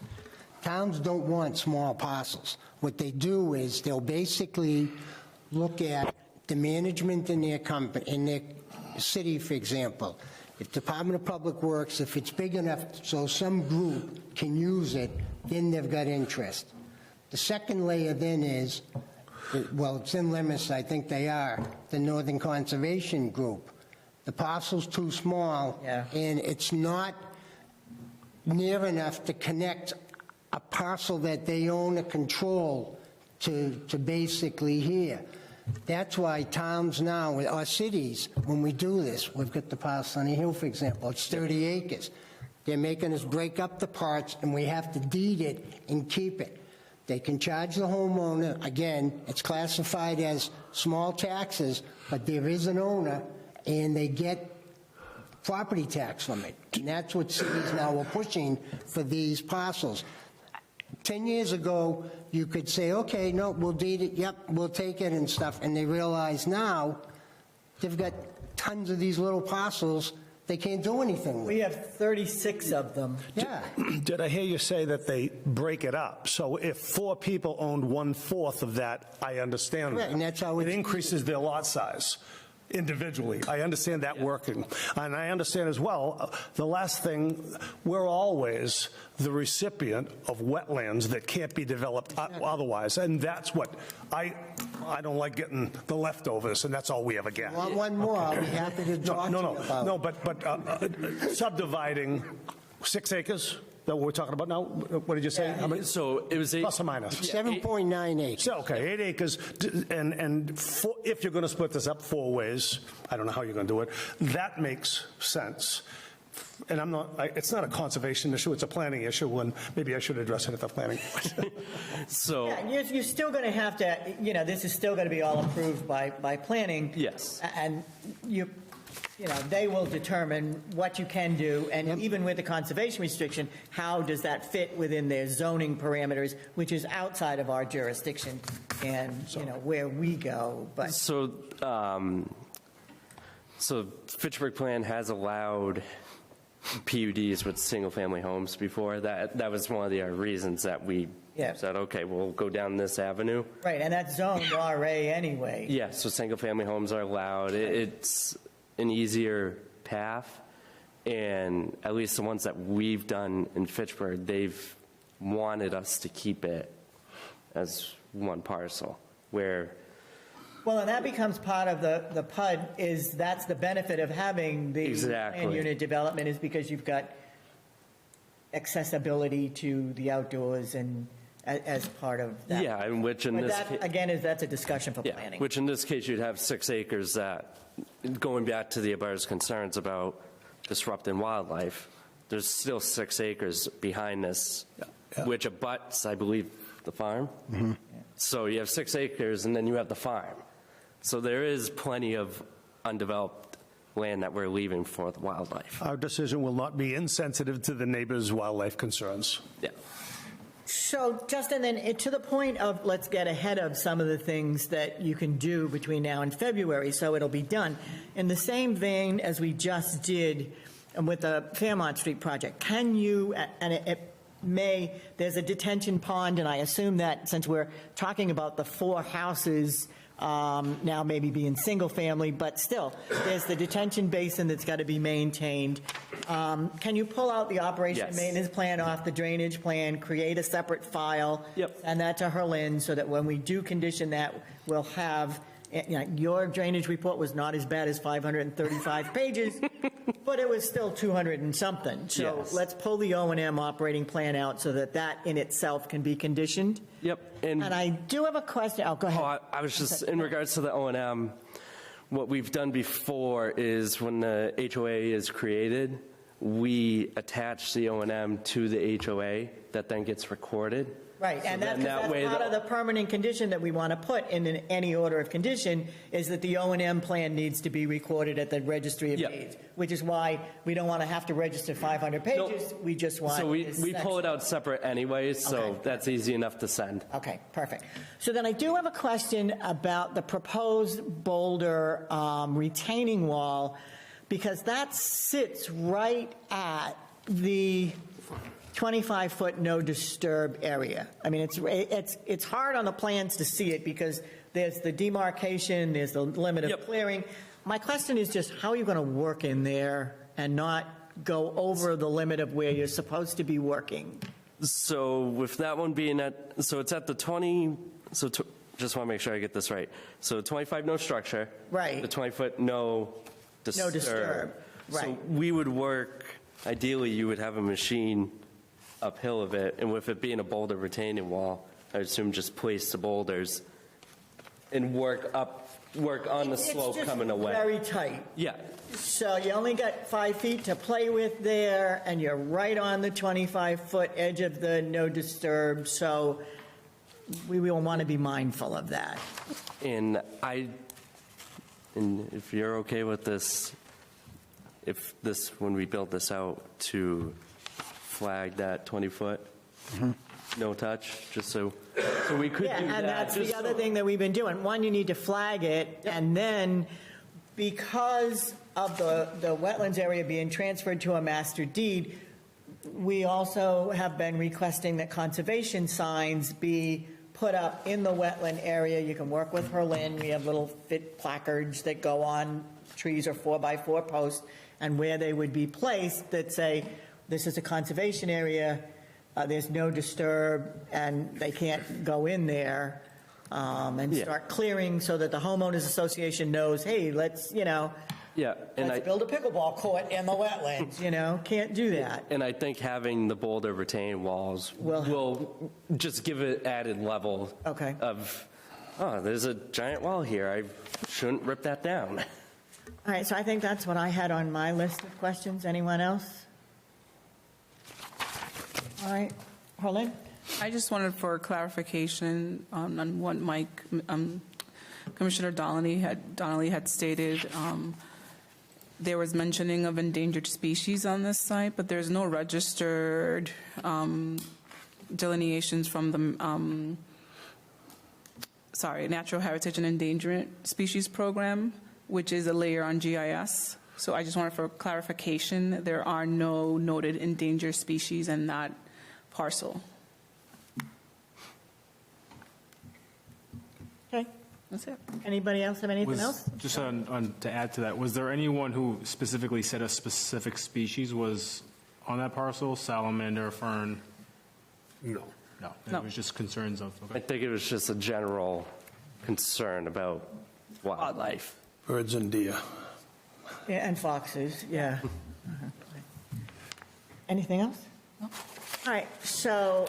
Towns don't want small parcels. What they do is they'll basically look at the management in their company, in their city, for example. If Department of Public Works, if it's big enough so some group can use it, then they've got interest. The second layer then is, well, it's in limits, I think they are, the Northern Conservation Group. The parcel's too small, Yeah. and it's not near enough to connect a parcel that they own or control to basically here. That's why towns now, or cities, when we do this, we've got the parcel on the hill, for example, it's 30 acres. They're making us break up the parts, and we have to deed it and keep it. They can charge the homeowner, again, it's classified as small taxes, but there is an owner, and they get property tax from it. And that's what cities now are pushing for these parcels. 10 years ago, you could say, okay, no, we'll deed it, yep, we'll take it and stuff, and they realize now they've got tons of these little parcels they can't do anything with. We have 36 of them. Yeah. Did I hear you say that they break it up? So if 4 people owned 1/4 of that, I understand Correct, that. and that's how it it's- increases their lot size individually. I understand that working. And I understand as well, the last thing, we're always the recipient of wetlands that can't be developed otherwise. And that's what, I don't like getting the leftovers, and that's all we ever get. Want one more, I'll be happy to talk to you about. No, but subdividing 6 acres, that we're talking about now, what did you say? How many? So it was Plus or minus? 7.9 acres. So, okay, 8 acres, and if you're going to split this up 4 ways, I don't know how you're going to do it, that makes sense. And it's not a conservation issue, it's a planning issue, and maybe I should address it at the planning. So, Yeah, you're still going to have to, this is still going to be all approved by planning. Yes. And they will determine what you can do, and even with the conservation restriction, how does that fit within their zoning parameters, which is outside of our jurisdiction and, where we go, but. so Fitchburg Plan has allowed PUDs with single-family homes before. That was one of the reasons that we said, okay, we'll go down this avenue. Right, and that's zoned RA anyway. Yeah, so single-family homes are allowed. It's an easier path, and at least the ones that we've done in Fitchburg, they've wanted us to keep it as one parcel, where Well, and that becomes part of the PUD, that's the benefit of having the Exactly. land unit development, is because you've got accessibility to the outdoors and as part of that. yeah, and which in But this that, again, that's a discussion for planning. which in this case, you'd have 6 acres that, going back to the abutters' concerns about disrupting wildlife, there's still 6 acres behind this, which abuts, I believe, the farm. So you have 6 acres, and then you have the farm. So there is plenty of undeveloped land that we're leaving for the wildlife. Our decision will not be insensitive to the neighbors' wildlife concerns. Yeah. So, Justin, then to the point of let's get ahead of some of the things that you can do between now and February, so it'll be done. In the same vein as we just did with the Fairmount Street project, can you, and there's a detention pond, and I assume that since we're talking about the 4 houses now maybe being single family, but still, there's the detention basin that's got to be maintained. Can you pull out the operation and Yes. maintenance plan off the drainage plan, create a separate file? Yep. Send that to Herlin so that when we do condition that, we'll have, your drainage report was not as bad as 535 pages, But it was still 200 and something. So Yes. let's pull the O&M operating plan out so that that in itself can be conditioned. Yep. And I do have a question. Oh, go ahead. Oh, I was just, in regards to the O&M, what we've done before is when the HOA is created, we attach the O&M to the HOA that then gets recorded. Right, and then that's that way part of the permanent condition that we want to put in any order of condition is that the O&M plan needs to be recorded at the registry of Yeah. deeds, which is why we don't want to have to register 500 pages. Nope. We just want. So we this pull it section. out separate anyways, so Okay. that's easy enough to send. Okay, perfect. So then I do have a question about the proposed boulder retaining wall, because that sits right at the 25-foot no disturb area. I mean, it's hard on the plans to see it because there's the demarcation, there's the limit of Yep. clearing. My question is just how are you going to work in there and not go over the limit of where you're supposed to be working? So with that one being so it's at the 20, just want to make sure I get this right. So 25 no structure. Right. The 20-foot no disturb. No disturb, So right. we would work, ideally you would have a machine uphill of it, and with it being a boulder retaining wall, I assume just place the boulders and work on the slope coming away. It's just very tight. Yeah. So you only got 5 feet to play with there, and you're right on the 25-foot edge of the no disturb, so we will want to be mindful of that. And if you're okay with this, when we build this out, to flag that 20-foot, no touch, just so we could do that. Yeah, and that's just the other so- thing that we've been doing. One, you need to flag it, and then because of the wetlands area being transferred to a master deed, we also have been requesting that conservation signs be put up in the wetland area. You can work with Herlin. We have little fit placards that go on trees or 4x4 posts, and where they would be placed that say, this is a conservation area, there's no disturb, and they can't go in there, and Yeah. start clearing so that the homeowners association knows, hey, let's build a pickleball court in the wetlands, can't do that. And I think having the boulder retaining walls will just give it added level Okay. of, there's a giant wall here, I shouldn't rip that down. All right, so I think that's what I had on my list of questions. Anyone else? All right, Harlan? I just wanted for clarification on what Commissioner Donnelly had stated. There was mentioning of endangered species on this site, but there's no registered delineations from the, Natural Heritage and Endangerment Species Program, which is a layer on GIS. So I just wanted for clarification, there are no noted endangered species in that parcel. Okay, That's it. anybody else have anything else? Just to add to that, was there anyone who specifically said a specific species was on that parcel? Salamander, fern? No. No. No. It was just concerns of, I think it was just a general concern about wildlife. Birds and deer. Yeah, and foxes, yeah. Anything else? No. All right, so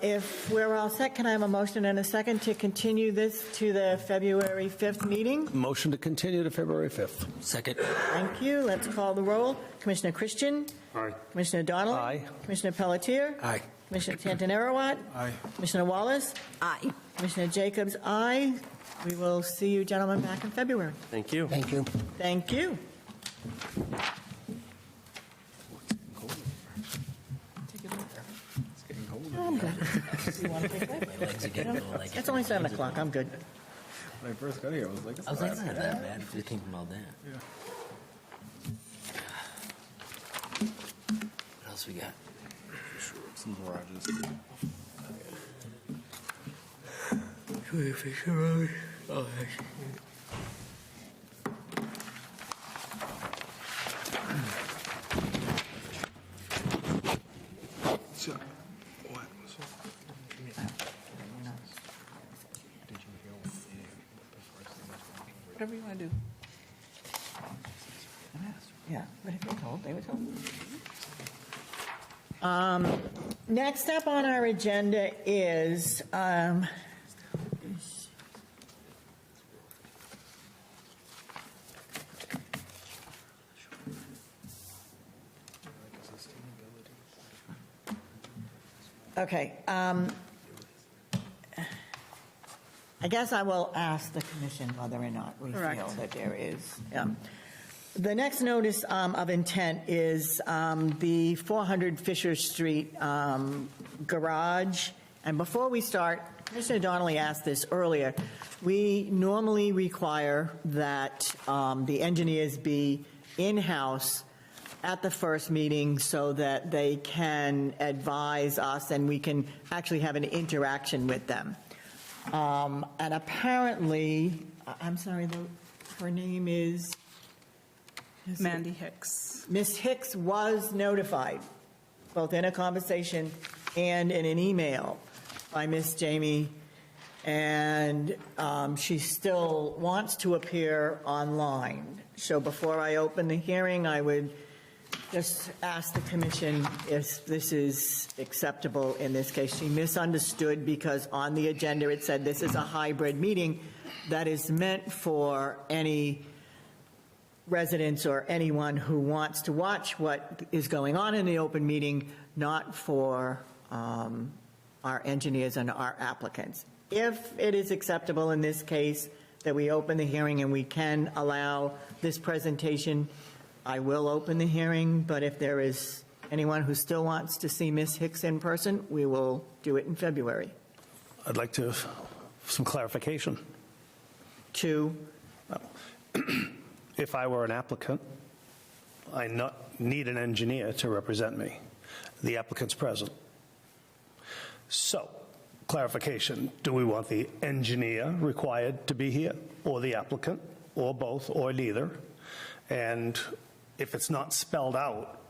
if we're all set, can I have a motion and a second to continue this to the February 5th meeting? Motion to continue to February 5th. Second. Thank you. Let's call the roll. Commissioner Christian? Aye. Commissioner Donnelly? Aye. Commissioner Pelletier? Aye. Commissioner Tantanarowat? Aye. Commissioner Wallace? Aye. Commissioner Jacobs? Aye. We will see you gentlemen back in February. Thank you. Thank you. Thank you. I'm good. You want to take a break? My legs are getting a little like. It's only 7 o'clock. I'm good. when I first got here, I was like, I was like, it's not that bad. Just came from all that. What else we got? some garages. So, what? So, Whatever you want to do. Yeah. But if you they were told. Next up on our agenda is, okay, I guess I will ask the commission whether or not we feel Correct. that there is. The next notice of intent is the 400 Fisher Street garage. And before we start, Commissioner Donnelly asked this earlier. We normally require that the engineers be in-house at the first meeting so that they can advise us and we can actually have an interaction with them. And apparently, I'm sorry, her name is? Mandy Hicks. Ms. Hicks was notified, both in a conversation and in an email by Ms. Jamie, and she still wants to appear online. So before I open the hearing, I would just ask the commission if this is acceptable in this case. She misunderstood because on the agenda it said this is a hybrid meeting that is meant for any residents or anyone who wants to watch what is going on in the open meeting, not for our engineers and our applicants. If it is acceptable in this case that we open the hearing and we can allow this presentation, I will open the hearing, but if there is anyone who still wants to see Ms. Hicks in person, we will do it in February. I'd like to, some clarification. If I were an applicant, I need an engineer to represent me. The applicant's present. So, clarification, do we want the engineer required to be here, or the applicant, or both, or neither? And if it's not spelled out,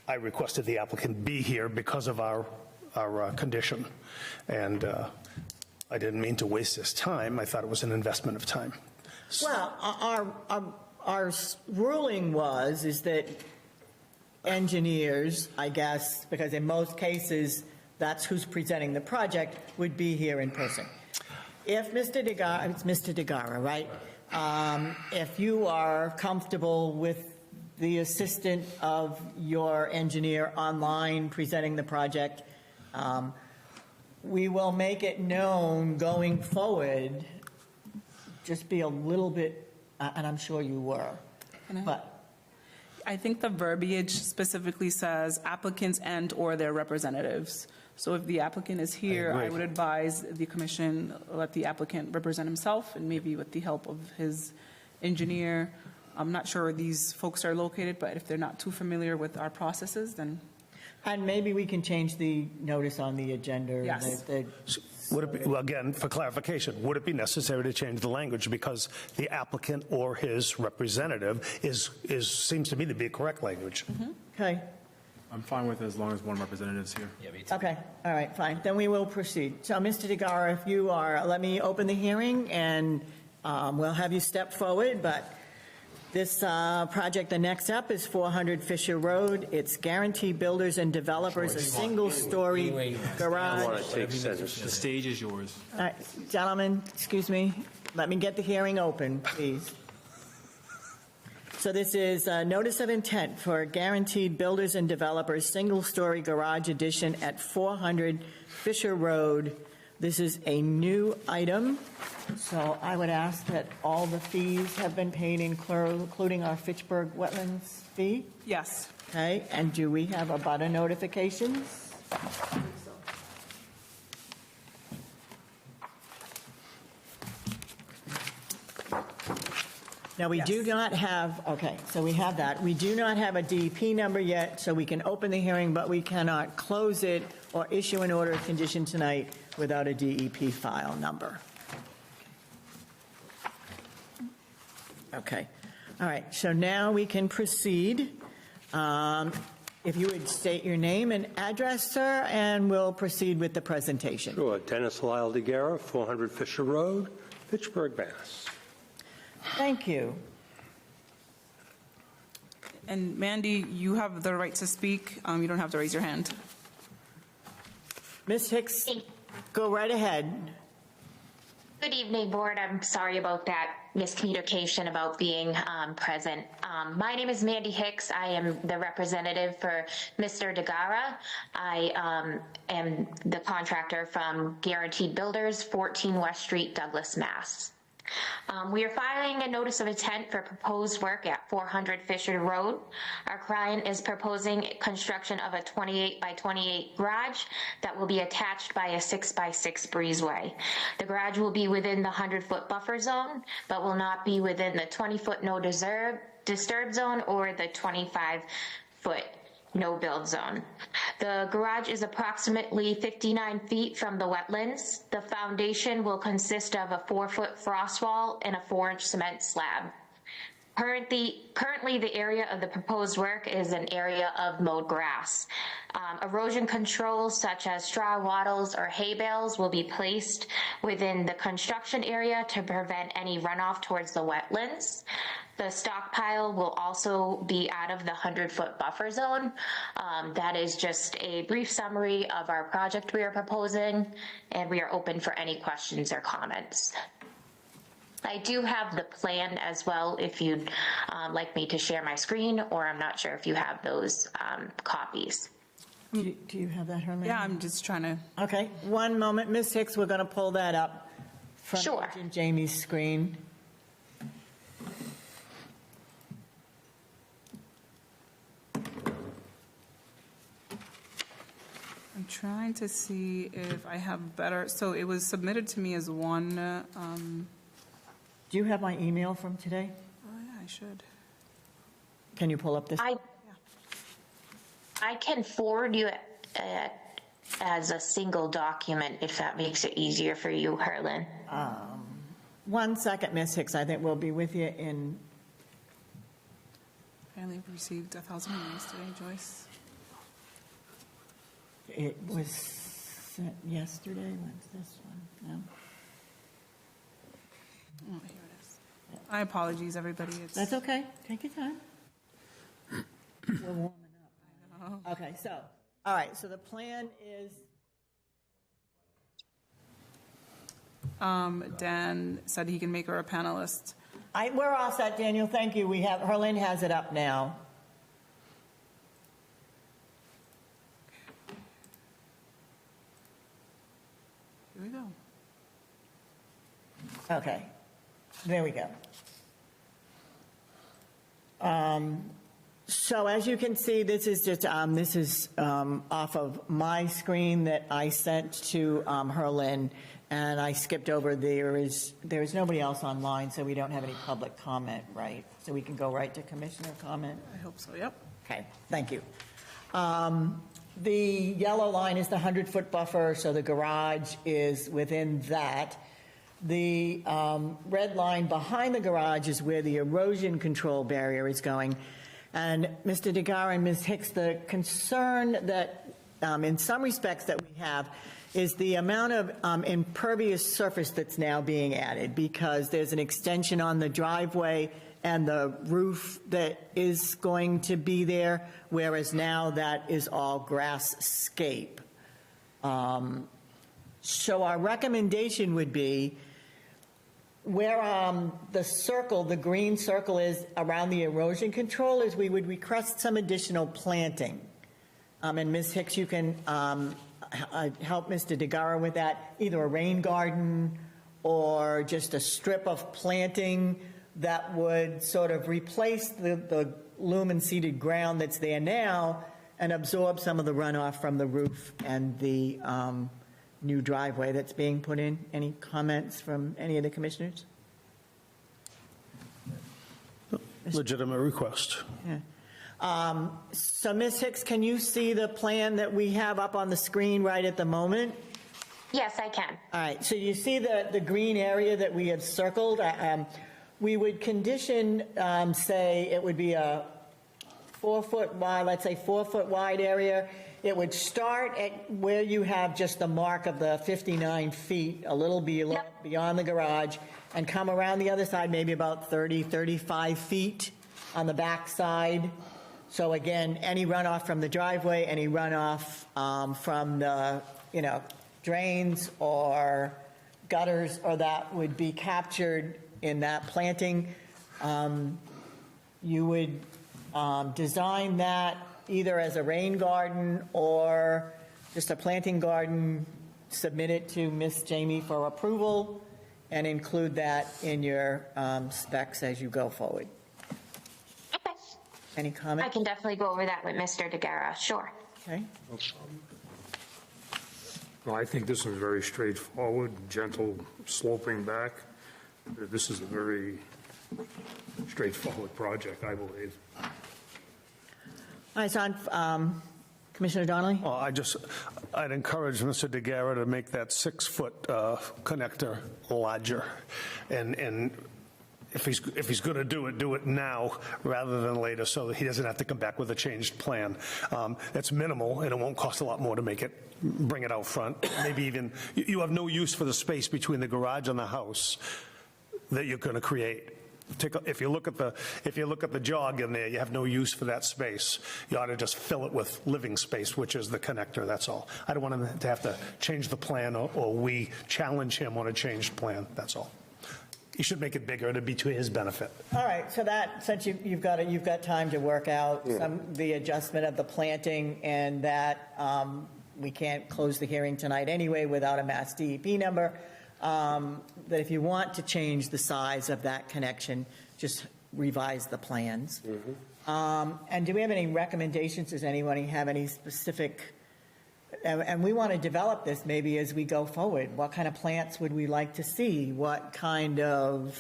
I requested the applicant be here because of our condition. And I didn't mean to waste this time. I thought it was an investment of time. Well, our ruling is that engineers, I guess, because in most cases, that's who's presenting the project, would be here in person. If Mr. DeGara, it's Mr. DeGara, right? If you are comfortable with the assistant of your engineer online presenting the project, we will make it known going forward. Just be a little bit, and I'm sure you were, but. I think the verbiage specifically says applicants and/or their representatives. So if the applicant is here, I would advise the commission let the applicant represent himself and maybe with the help of his engineer. I'm not sure where these folks are located, but if they're not too familiar with our processes, then. And maybe we can change the notice on the agenda. Yes. Would it be, well, again, for clarification, would it be necessary to change the language because the applicant or his representative seems to me to be correct language? Okay, I'm fine with it as long as one representative's here. Yeah, me too. okay, all right, fine. Then we will proceed. So, Mr. DeGara, if you are, let me open the hearing, and we'll have you step forward, but this project, the next up is 400 Fisher Road. It's Guarantee Builders and Developers, a single-story garage. The stage is yours. All right, gentlemen, excuse me, let me get the hearing open, please. So this is a notice of intent for Guaranteed Builders and Developers, single-story garage addition at 400 Fisher Road. This is a new item, so I would ask that all the fees have been paid, including our Fitchburg Wetlands fee. Yes. Okay, and do we have abutter notifications? Now, we do not have, okay, so we have that. We do not have a DEP number yet, so we can open the hearing, but we cannot close it or issue an order of condition tonight without a DEP file number. Okay, all right, so now we can proceed. If you would state your name and address, sir, and we'll proceed with the presentation. Sure. Dennis Lyle DeGuerra, 400 Fisher Road, Fitchburg, Mass. Thank you. And Mandy, you have the right to speak. You don't have to raise your hand. Ms. Hicks, go right ahead. Good evening, Board. I'm sorry about that miscommunication about being present. My name is Mandy Hicks. I am the representative for Mr. DeGara. I am the contractor from Guaranteed Builders, 14 West Street, Douglas, Mass. We are filing a notice of intent for proposed work at 400 Fisher Road. Our client is proposing construction of a 28 by 28 garage that will be attached by a 6 by 6 breezeway. The garage will be within the 100-foot buffer zone, but will not be within the 20-foot no disturb zone or the 25-foot no build zone. The garage is approximately 59 feet from the wetlands. The foundation will consist of a 4-foot frost wall and a 4-inch cement slab. Currently, the area of the proposed work is an area of mowed grass. Erosion controls such as straw wattles or hay bales will be placed within the construction area to prevent any runoff towards the wetlands. The stockpile will also be out of the 100-foot buffer zone. That is just a brief summary of our project we are proposing, and we are open for any questions or comments. I do have the plan as well if you'd like me to share my screen, or I'm not sure if you have those copies. Do you have that, Herman? Yeah, I'm just trying to. Okay, one moment. Ms. Hicks, we're going to pull that up from Sure. Agent Jamie's screen. I'm trying to see if I have better. So it was submitted to me as one. Do you have my email from today? Oh yeah, I should. Can you pull up this? I can forward you as a single document if that makes it easier for you, Herlin. 1 second, Ms. Hicks. I think we'll be with you in. Apparently received 1,000 emails today, Joyce. It was sent yesterday. When's this one? No. Oh, here it is. My apologies, everybody. That's okay. Take your time. We're warming up. Okay, so, all right, so the plan is. Dan said he can make her a panelist. We're all set, Daniel. Thank you. Herlin has it up now. Here we go. Okay, there we go. So as you can see, this is just off of my screen that I sent to Herlin, and I skipped over. There is nobody else online, so we don't have any public comment, right? So we can go right to commissioner comment. I hope so. Yep. Okay, thank you. The yellow line is the 100-foot buffer, so the garage is within that. The red line behind the garage is where the erosion control barrier is going. And Mr. DeGara and Ms. Hicks, the concern that in some respects that we have is the amount of impervious surface that's now being added, because there's an extension on the driveway and the roof that is going to be there, whereas now that is all grass-scape. So our recommendation would be where the circle, the green circle is around the erosion control, is we would request some additional planting. And Ms. Hicks, you can help Mr. DeGara with that, either a rain garden or just a strip of planting that would sort of replace the lumen seeded ground that's there now and absorb some of the runoff from the roof and the new driveway that's being put in. Any comments from any of the commissioners? Legitimate request. Yeah. So Ms. Hicks, can you see the plan that we have up on the screen right at the moment? Yes, I can. All right, so you see the green area that we have circled? We would condition, say, it would be a 4-foot wide, let's say 4-foot wide area. It would start at where you have just the mark of the 59 feet, a little below, Yep. beyond the garage, and come around the other side, maybe about 30, 35 feet on the back side, So again, any runoff from the driveway, any runoff from the, drains or gutters, or that would be captured in that planting. You would design that either as a rain garden or just a planting garden, submit it to Miss Jamie for approval, and include that in your specs as you go forward. Okay. Any comment? I can definitely go over that with Mr. DeGara, sure. Okay. Well, I think this is very straightforward, gentle sloping back. This is a very straightforward project, I believe. All right, so Commissioner Donnelly? Well, I'd encourage Mr. DeGara to make that 6-foot connector larger. And if he's going to do it now rather than later, so that he doesn't have to come back with a changed plan. It's minimal, and it won't cost a lot more to bring it out front. Maybe even, you have no use for the space between the garage and the house that you're going to create. If you look at the jog in there, you have no use for that space. You ought to just fill it with living space, which is the connector, that's all. I don't want him to have to change the plan, or we challenge him on a changed plan, that's all. He should make it bigger, it'd be to his benefit. All right, so that, since you've got time to work out the adjustment of the planting, and that we can't close the hearing tonight anyway without a Mass DEP number, that if you want to change the size of that connection, just revise the plans. And do we have any recommendations? Does anyone have any specific, and we want to develop this maybe as we go forward. What kind of plants would we like to see? What kind of,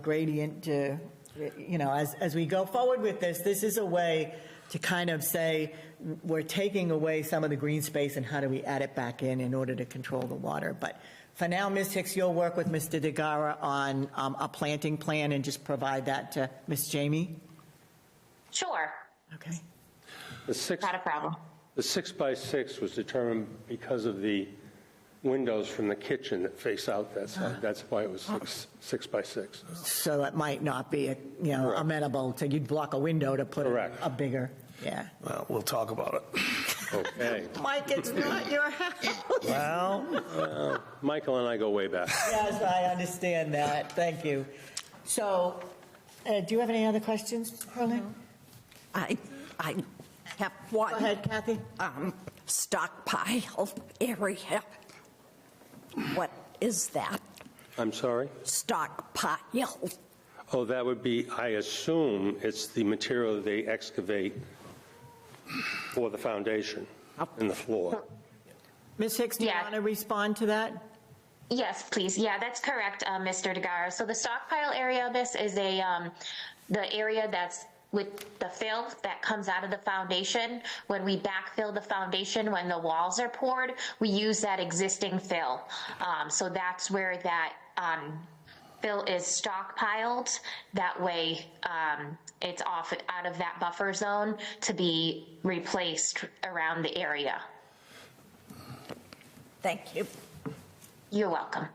gradient as we go forward with this is a way to kind of say, we're taking away some of the green space, and how do we add it back in order to control the water? But for now, Ms. Hicks, you'll work with Mr. DeGara on a planting plan and just provide that to Ms. Jamie? Sure. Okay. Not a problem. The 6x6 was determined because of the windows from the kitchen that face out that side. That's why it was 6x6. So it might not be, amenable to, you'd block a window to put a bigger, yeah. Well, we'll talk about it. Okay. Mike, it's not your house. Well, Michael and I go way back. Yes, I understand that. Thank you. So, do you have any other questions, Carlin? I have one. Go ahead, Kathy. Stockpile area. What is that? I'm sorry? Stockpile. Oh, that would be, I assume it's the material they excavate for the foundation and the floor. Ms. Hicks, do you want to respond to that? Yes, please. Yeah, that's correct, Mr. DeGara. So the stockpile area of this is the area that's with the fill that comes out of the foundation. When we backfill the foundation, when the walls are poured, we use that existing fill. So that's where that fill is stockpiled. That way it's off out of that buffer zone to be replaced around the area. Thank you. You're welcome.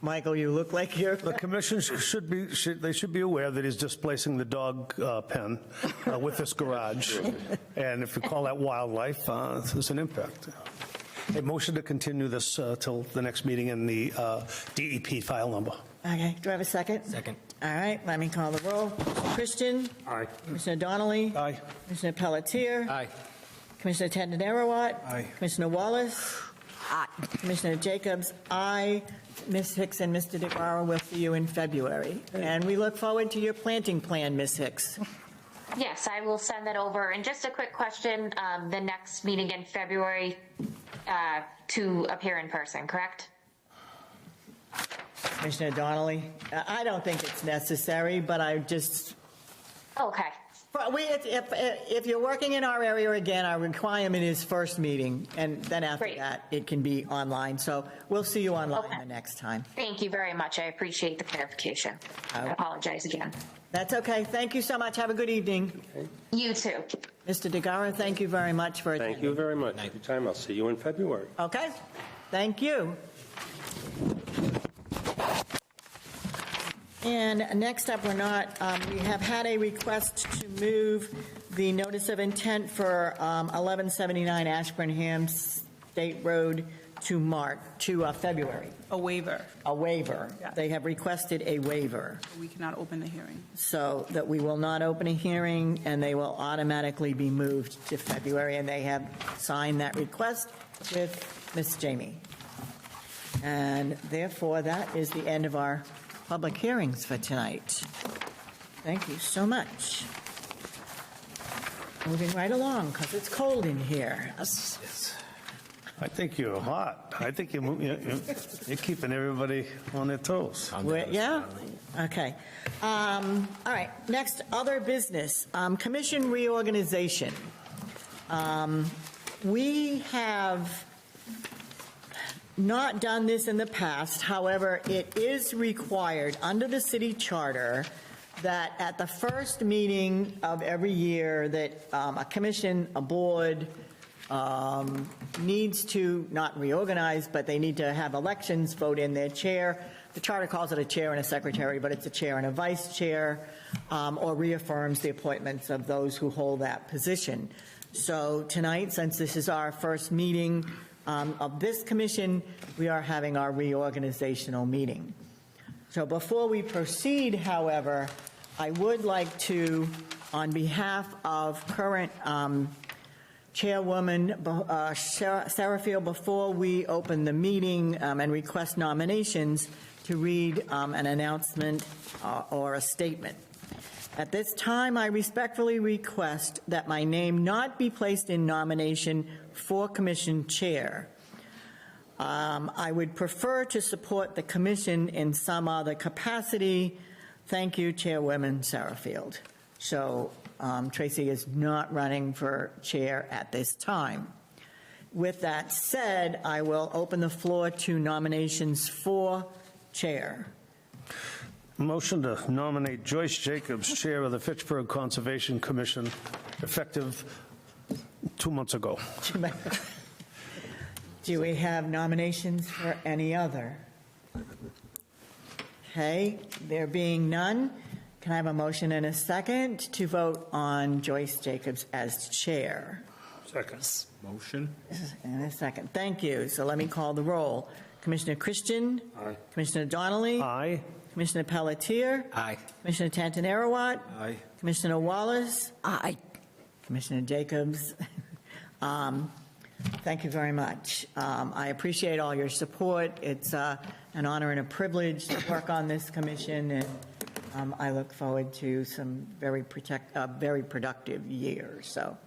Michael, you look like you're... the commission should be aware that he's displacing the dog pen with this garage. And if you call that wildlife, there's an impact. A motion to continue this till the next meeting in the DEP file number. Okay, do I have a second? Second. All right, let me call the roll. Christian? Aye. Commissioner Donnelly? Aye. Commissioner Pelletier? Aye. Commissioner Tendon-Arowat? Aye. Commissioner Wallace? Aye. Commissioner Jacobs? Aye. Ms. Hicks and Mr. DeGara will see you in February. And we look forward to your planting plan, Ms. Hicks. Yes, I will send that over. And just a quick question, the next meeting in February to appear in person, correct? Commissioner Donnelly? I don't think it's necessary, but I just... Okay. But if you're working in our area again, our requirement is first meeting, and then after Great. that, it can be online. So we'll see you online the next time. Thank you very much. I appreciate the clarification. I apologize again. That's okay. Thank you so much. Have a good evening. You too. Mr. DeGara, thank you very much for attending. Thank you very much for your time. I'll see you in February. And next up, we have had a request to move the notice of intent for 1179 Ashburnham State Road to February. A waiver. A waiver. Yes. They have requested a waiver, We cannot open the hearing. so that we will not open a hearing, and they will automatically be moved to February, and they have signed that request with Miss Jamie. And therefore, that is the end of our public hearings for tonight. Thank you so much. Moving right along, because it's cold in here. I think you're hot. I think you're keeping everybody on their toes. Yeah? Okay. All right, next, other business. Commission reorganization. We have not done this in the past. However, it is required under the city charter that at the first meeting of every year that a commission, a board, needs to not reorganize, but they need to have elections, vote in their chair. The charter calls it a chair and a secretary, but it's a chair and a vice chair, or reaffirms the appointments of those who hold that position. So tonight, since this is our first meeting of this commission, we are having our reorganizational meeting. So before we proceed, however, I would like to, on behalf of current Chairwoman Sarah Field, before we open the meeting and request nominations, to read an announcement or a statement. At this time, I respectfully request that my name not be placed in nomination for commission chair. I would prefer to support the commission in some other capacity. Thank you, Chairwoman Sarah Field. So Tracy is not running for chair at this time. With that said, I will open the floor to nominations for chair. Motion to nominate Joyce Jacobs, Chair of the Fitchburg Conservation Commission, effective 2 months ago. Do we have nominations for any other? Okay, there being none, can I have a motion and a second to vote on Joyce Jacobs as chair? Second. Motion? And a second. Thank you. So let me call the roll. Commissioner Christian? Aye. Commissioner Donnelly? Aye. Commissioner Pelletier? Aye. Commissioner Tantanerawat? Aye. Commissioner Wallace? Aye. Commissioner Jacobs? Thank you very much. I appreciate all your support. It's an honor and a privilege to work on this commission, and I look forward to some very productive years. So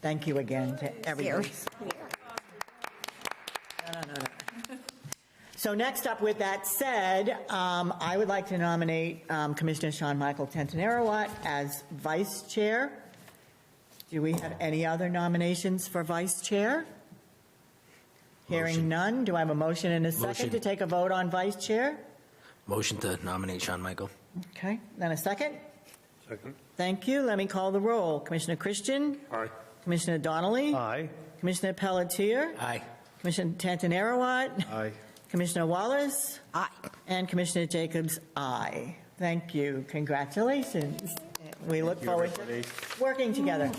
thank you again to everybody. No. So next up, with that said, I would like to nominate Commissioner Sean Michael Tantanerawat as vice chair. Do we have any other nominations for vice chair? Hearing none, do I have a motion and a second Motion. to take a vote on vice chair? Motion to nominate Sean Michael. Okay, then a second? Second. Thank you. Let me call the roll. Commissioner Christian? Aye. Commissioner Donnelly? Aye. Commissioner Pelletier? Aye. Commissioner Tantanerawat? Aye. Commissioner Wallace? Aye. And Commissioner Jacobs, aye. Thank you. Congratulations. We look forward to working together.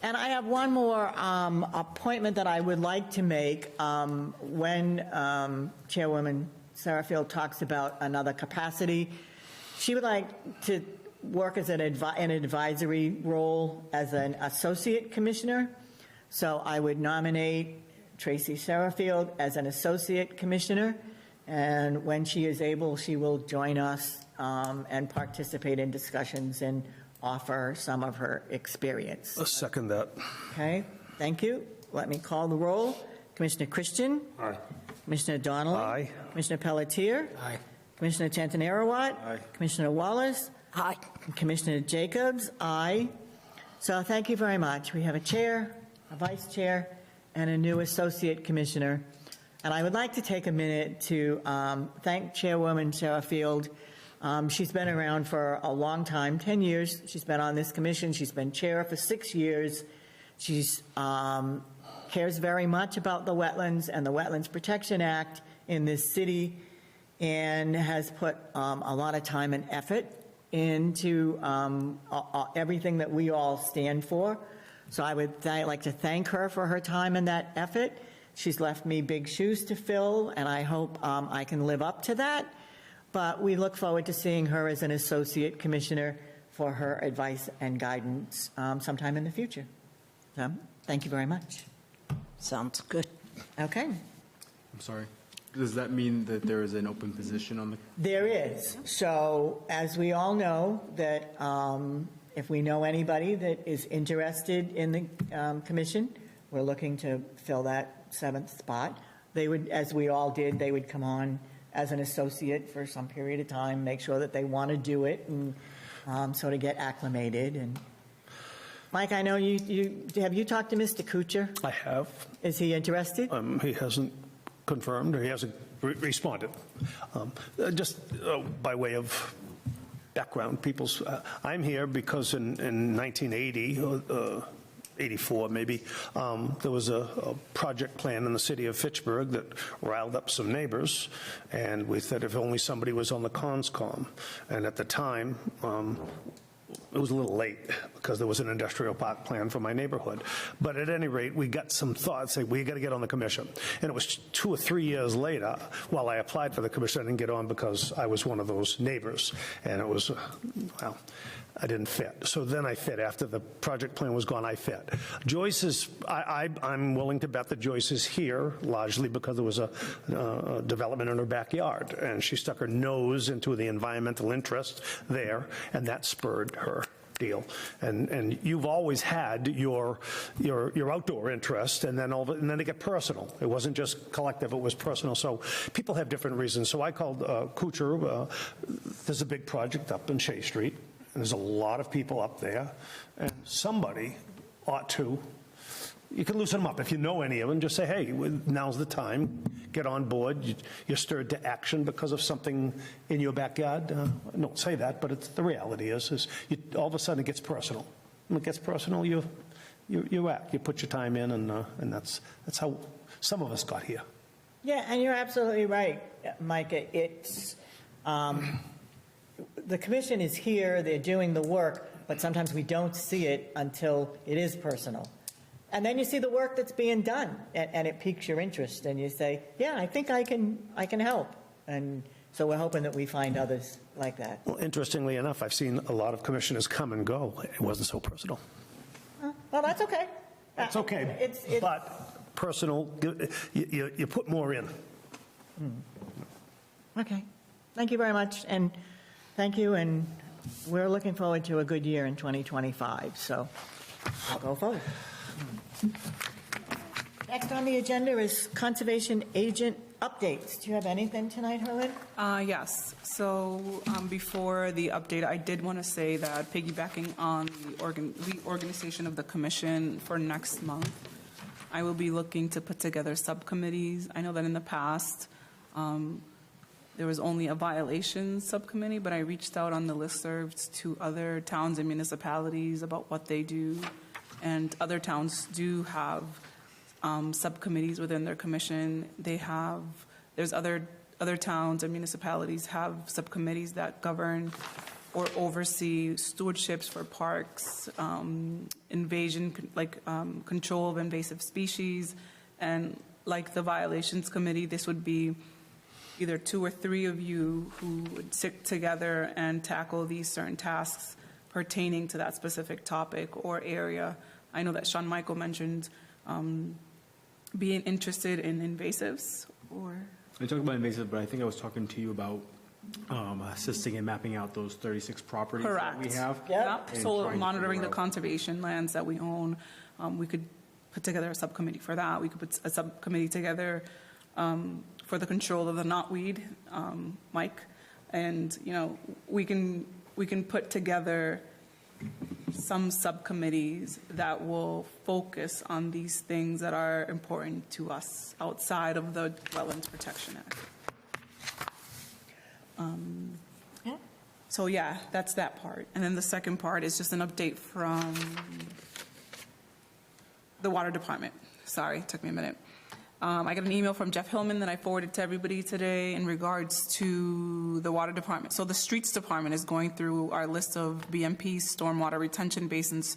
And I have one more appointment that I would like to make when Chairwoman Sarah Field talks about another capacity. She would like to work as an advisory role as an associate commissioner. So I would nominate Tracy Sarahfield as an associate commissioner, and when she is able, she will join us and participate in discussions and offer some of her experience. I'll second that. Okay, thank you. Let me call the roll. Commissioner Christian? Aye. Commissioner Donnelly? Aye. Commissioner Pelletier? Aye. Commissioner Tantanerawat? Aye. Commissioner Wallace? Aye. And Commissioner Jacobs? Aye. So thank you very much. We have a chair, a vice chair, and a new associate commissioner. And I would like to take a minute to thank Chairwoman Sarah Field. She's been around for a long time, 10 years. She's been on this commission. She's been chair for 6 years. She's cares very much about the wetlands and the Wetlands Protection Act in this city. and has put a lot of time and effort into everything that we all stand for. So I would like to thank her for her time and that effort. She's left me big shoes to fill, and I hope I can live up to that. But we look forward to seeing her as an associate commissioner for her advice and guidance sometime in the future. So, thank you very much. Sounds good. Okay. I'm sorry. Does that mean that there is an open position on the? There is. So, as we all know, that if we know anybody that is interested in the commission, we're looking to fill that 7th spot. They would, as we all did, they would come on as an associate for some period of time, make sure that they want to do it, and sort of get acclimated. And Mike, I know have you talked to Mr. Kuchar? I have. Is he interested? He hasn't confirmed, or he hasn't responded. Just by way of background, I'm here because in 1980, 84 maybe, there was a project plan in the city of Fitchburg that riled up some neighbors, and we thought if only somebody was on the conscom. And at the time, it was a little late because there was an industrial park plan for my neighborhood. But at any rate, we got some thoughts, say, we got to get on the commission. And it was 2 or 3 years later, while I applied for the commission, I didn't get on because I was one of those neighbors. And it was, well, I didn't fit. So then I fit. After the project plan was gone, I fit. Joyce is, I'm willing to bet that Joyce is here largely because there was a development in her backyard, and she stuck her nose into the environmental interest there, and that spurred her deal. And you've always had your outdoor interest, and then it got personal. It wasn't just collective, it was personal. So people have different reasons. So I called Kuchar. There's a big project up in Shea Street. And there's a lot of people up there, and somebody ought to, you can loosen them up. If you know any of them, just say, hey, now's the time, get on board. You're stirred to action because of something in your backyard. I don't say that, but the reality is all of a sudden it gets personal. When it gets personal, you act. You put your time in, and that's how some of us got here. Yeah, and you're absolutely right, Micah. It's... the commission is here, they're doing the work, but sometimes we don't see it until it is personal. And then you see the work that's being done, and it piques your interest, and you say, yeah, I think I can help. And so we're hoping that we find others like that. Well, interestingly enough, I've seen a lot of commissioners come and go. It wasn't so personal. Well, that's okay. That's okay. But personal, you put more in. Okay. Thank you very much. And thank you, and we're looking forward to a good year in 2025, so I'll go forward. Next on the agenda is Conservation Agent updates. Do you have anything tonight, Herlin? Yes. So before the update, I did want to say that piggybacking on the organization of the commission for next month, I will be looking to put together subcommittees. I know that in the past, there was only a violations subcommittee, but I reached out on the listservs to other towns and municipalities about what they do. And other towns do have subcommittees within their commission. There's other towns and municipalities have subcommittees that govern or oversee stewardships for parks, control of invasive species. And like the violations committee, this would be either 2 or 3 of you who would sit together and tackle these certain tasks pertaining to that specific topic or area. I know that Sean Michael mentioned being interested in invasives. I talked about invasive, but I think I was talking to you about assisting in mapping out those 36 properties that we have. Yep. So monitoring the conservation lands that we own. We could put together a subcommittee for that. We could put a subcommittee together for the control of the knotweed, Mike, and we can put together some subcommittees that will focus on these things that are important to us outside of the Wetlands Protection Act. So yeah, that's that part, and then the second part is just an update from the water department. Sorry, it took me a minute. I got an email from Jeff Hillman that I forwarded to everybody today in regards to the water department. So the streets department is going through our list of BMP stormwater retention basins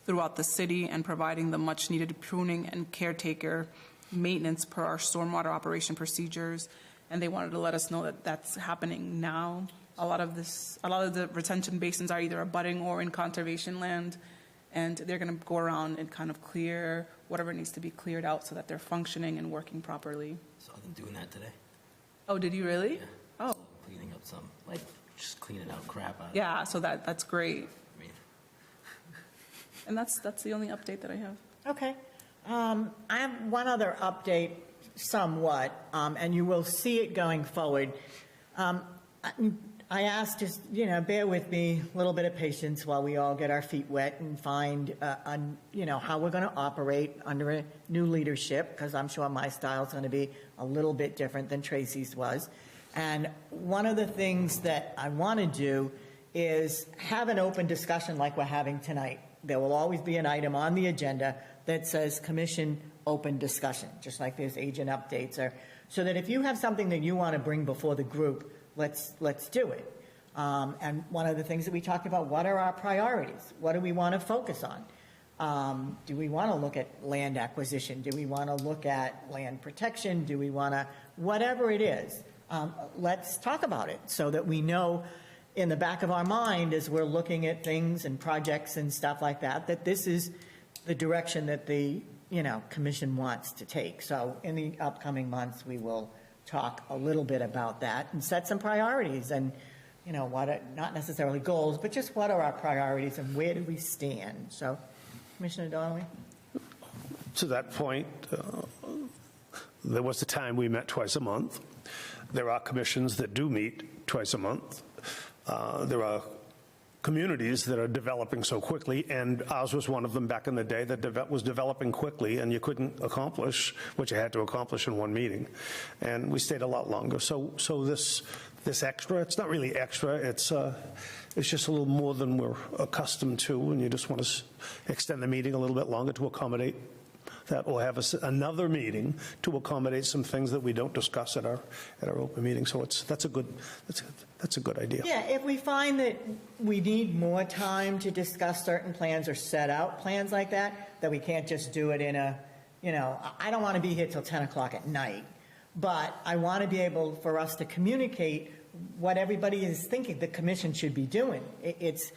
throughout the city and providing the much-needed pruning and caretaker maintenance per our stormwater operation procedures. And they wanted to let us know that that's happening now. A lot of the retention basins are either abutting or in conservation land, and they're going to go around and kind of clear whatever needs to be cleared out so that they're functioning and working properly. Saw them doing that today. Oh, did you really? Yeah. Oh, Cleaning up some, like, just cleaning out crap out of it. yeah, so that's great. I mean, And that's the only update that I have. Okay. I have one other update, somewhat, and you will see it going forward. I asked, just, bear with me, a little bit of patience while we all get our feet wet and find, how we're going to operate under a new leadership, because I'm sure my style is going to be a little bit different than Tracy's was. And one of the things that I want to do is have an open discussion like we're having tonight. There will always be an item on the agenda that says commission open discussion, just like there's agent updates, so that if you have something that you want to bring before the group, let's do it. And one of the things that we talked about, what are our priorities? What do we want to focus on? Do we want to look at land acquisition? Do we want to look at land protection? Do we want to, whatever it is, let's talk about it so that we know in the back of our mind as we're looking at things and projects and stuff like that, that this is the direction that the, commission wants to take. So in the upcoming months, we will talk a little bit about that and set some priorities and, what are, not necessarily goals, but just what are our priorities and where do we stand? So, Commissioner Donnelly? To that point, there was a time we met twice a month. There are commissions that do meet twice a month. There are communities that are developing so quickly, and ours was one of them back in the day that was developing quickly, and you couldn't accomplish what you had to accomplish in one meeting. And we stayed a lot longer. So this extra, it's not really extra, it's just a little more than we're accustomed to, and you just want to extend the meeting a little bit longer to accommodate that, or have another meeting to accommodate some things that we don't discuss at our open meeting. So that's a good idea. Yeah, if we find that we need more time to discuss certain plans or set out plans like that we can't just do it in a, I don't want to be here till 10 o'clock at night, but I want to be able for us to communicate what everybody is thinking the commission should be doing. It's,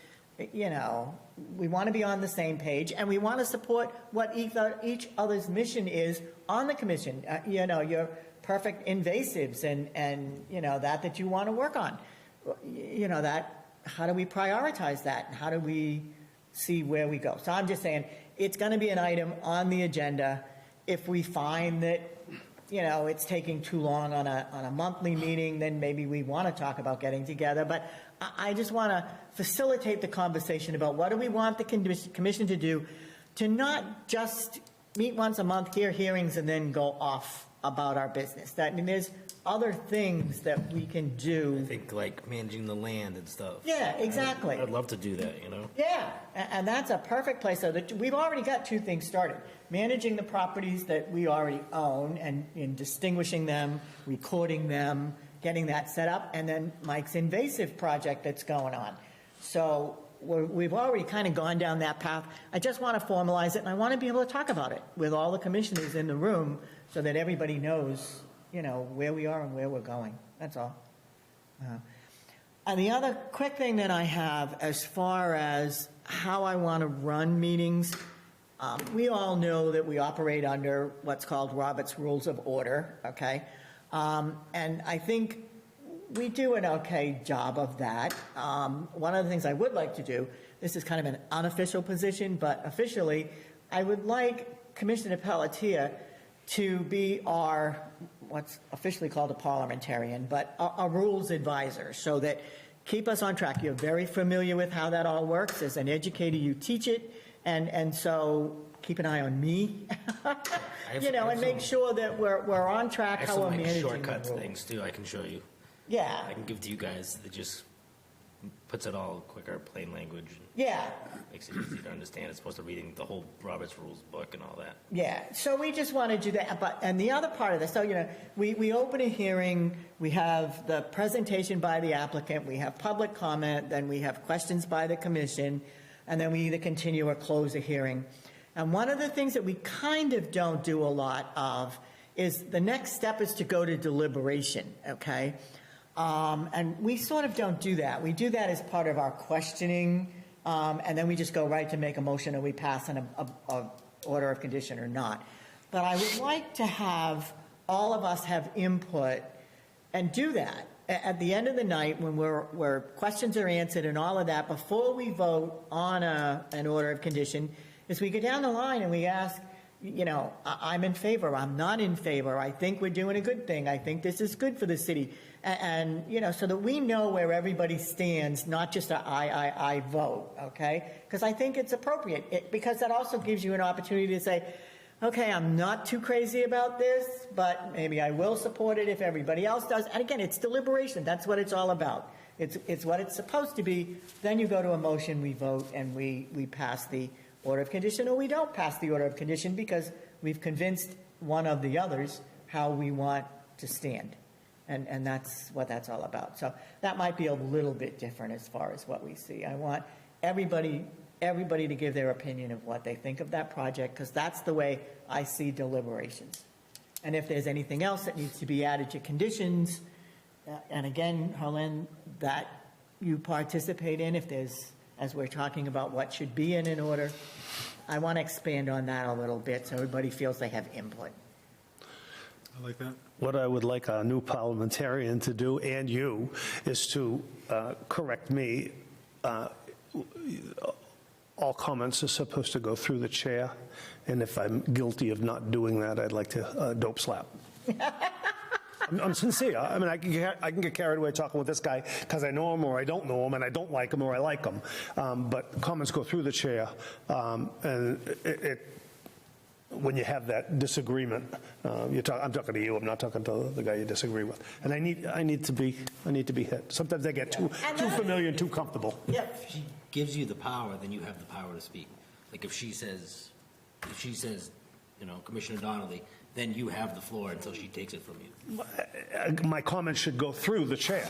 we want to be on the same page, and we want to support what each other's mission is on the commission. Your perfect invasives and that you want to work on. That, how do we prioritize that? And how do we see where we go? So I'm just saying it's going to be an item on the agenda. If we find that, it's taking too long on a monthly meeting, then maybe we want to talk about getting together. But I just want to facilitate the conversation about what do we want the commission to do, to not just meet once a month, hear hearings, and then go off about our business. There's other things that we can do. I think like managing the land and stuff. Yeah, exactly. I'd love to do that, Yeah, and that's a perfect place. So that we've already got two things started. Managing the properties that we already own and in distinguishing them, recording them, getting that set up, and then Mike's invasive project that's going on. So we've already kind of gone down that path. I just want to formalize it, and I want to be able to talk about it with all the commissioners in the room so that everybody knows, where we are and where we're going. That's all. And the other quick thing that I have as far as how I want to run meetings, we all know that we operate under what's called Robert's Rules of Order, okay? And I think we do an okay job of that. One of the things I would like to do, this is kind of an unofficial position, but officially, I would like Commissioner Pelletier to be our, what's officially called a parliamentarian, but a rules advisor, so that keep us on track. You're very familiar with how that all works. As an educator, you teach it, and so keep an eye on me, and make sure that we're on track how we're managing shortcuts the rules. things too. I can show you. Yeah. I can give to you guys that just puts it all quicker, plain language. Yeah, Makes it easy to understand, as opposed to reading the whole Robert's Rules book and all that. yeah. So we just want to do that. And the other part of this, so, we open a hearing, we have the presentation by the applicant, we have public comment, then we have questions by the commission, and then we either continue or close a hearing. And one of the things that we kind of don't do a lot of is the next step is to go to deliberation, okay? And we sort of don't do that. We do that as part of our questioning, and then we just go right to make a motion and we pass an order of condition or not. But I would like to have all of us have input and do that at the end of the night when where questions are answered and all of that, before we vote on an order of condition, is we go down the line and we ask, I'm in favor, I'm not in favor, I think we're doing a good thing, I think this is good for the city. And so that we know where everybody stands, not just a I vote, okay? Because I think it's appropriate, because that also gives you an opportunity to say, okay, I'm not too crazy about this, but maybe I will support it if everybody else does. And again, it's deliberation, that's what it's all about. It's what it's supposed to be. Then you go to a motion, we vote, and we pass the order of condition, or we don't pass the order of condition because we've convinced one of the others how we want to stand. And that's what that's all about. So that might be a little bit different as far as what we see. I want everybody to give their opinion of what they think of that project, because that's the way I see deliberations. And if there's anything else that needs to be added to conditions, and again, Harlan, that you participate in, if there's, as we're talking about what should be in an order, I want to expand on that a little bit so everybody feels they have input. I like that. What I would like a new parliamentarian to do, and you, is to correct me. All comments are supposed to go through the chair, and if I'm guilty of not doing that, I'd like to dope slap. I'm sincere. I mean, I can get carried away talking with this guy because I know him or I don't know him, and I don't like him or I like him. But comments go through the chair, and when you have that disagreement, I'm talking to you. I'm not talking to the guy you disagree with. And I need to be hit. Sometimes I get too familiar and too comfortable. Yeah. If she gives you the power, then you have the power to speak. Like if she says, Commissioner Donnelly, then you have the floor until she takes it from you. My comments should go through the chair.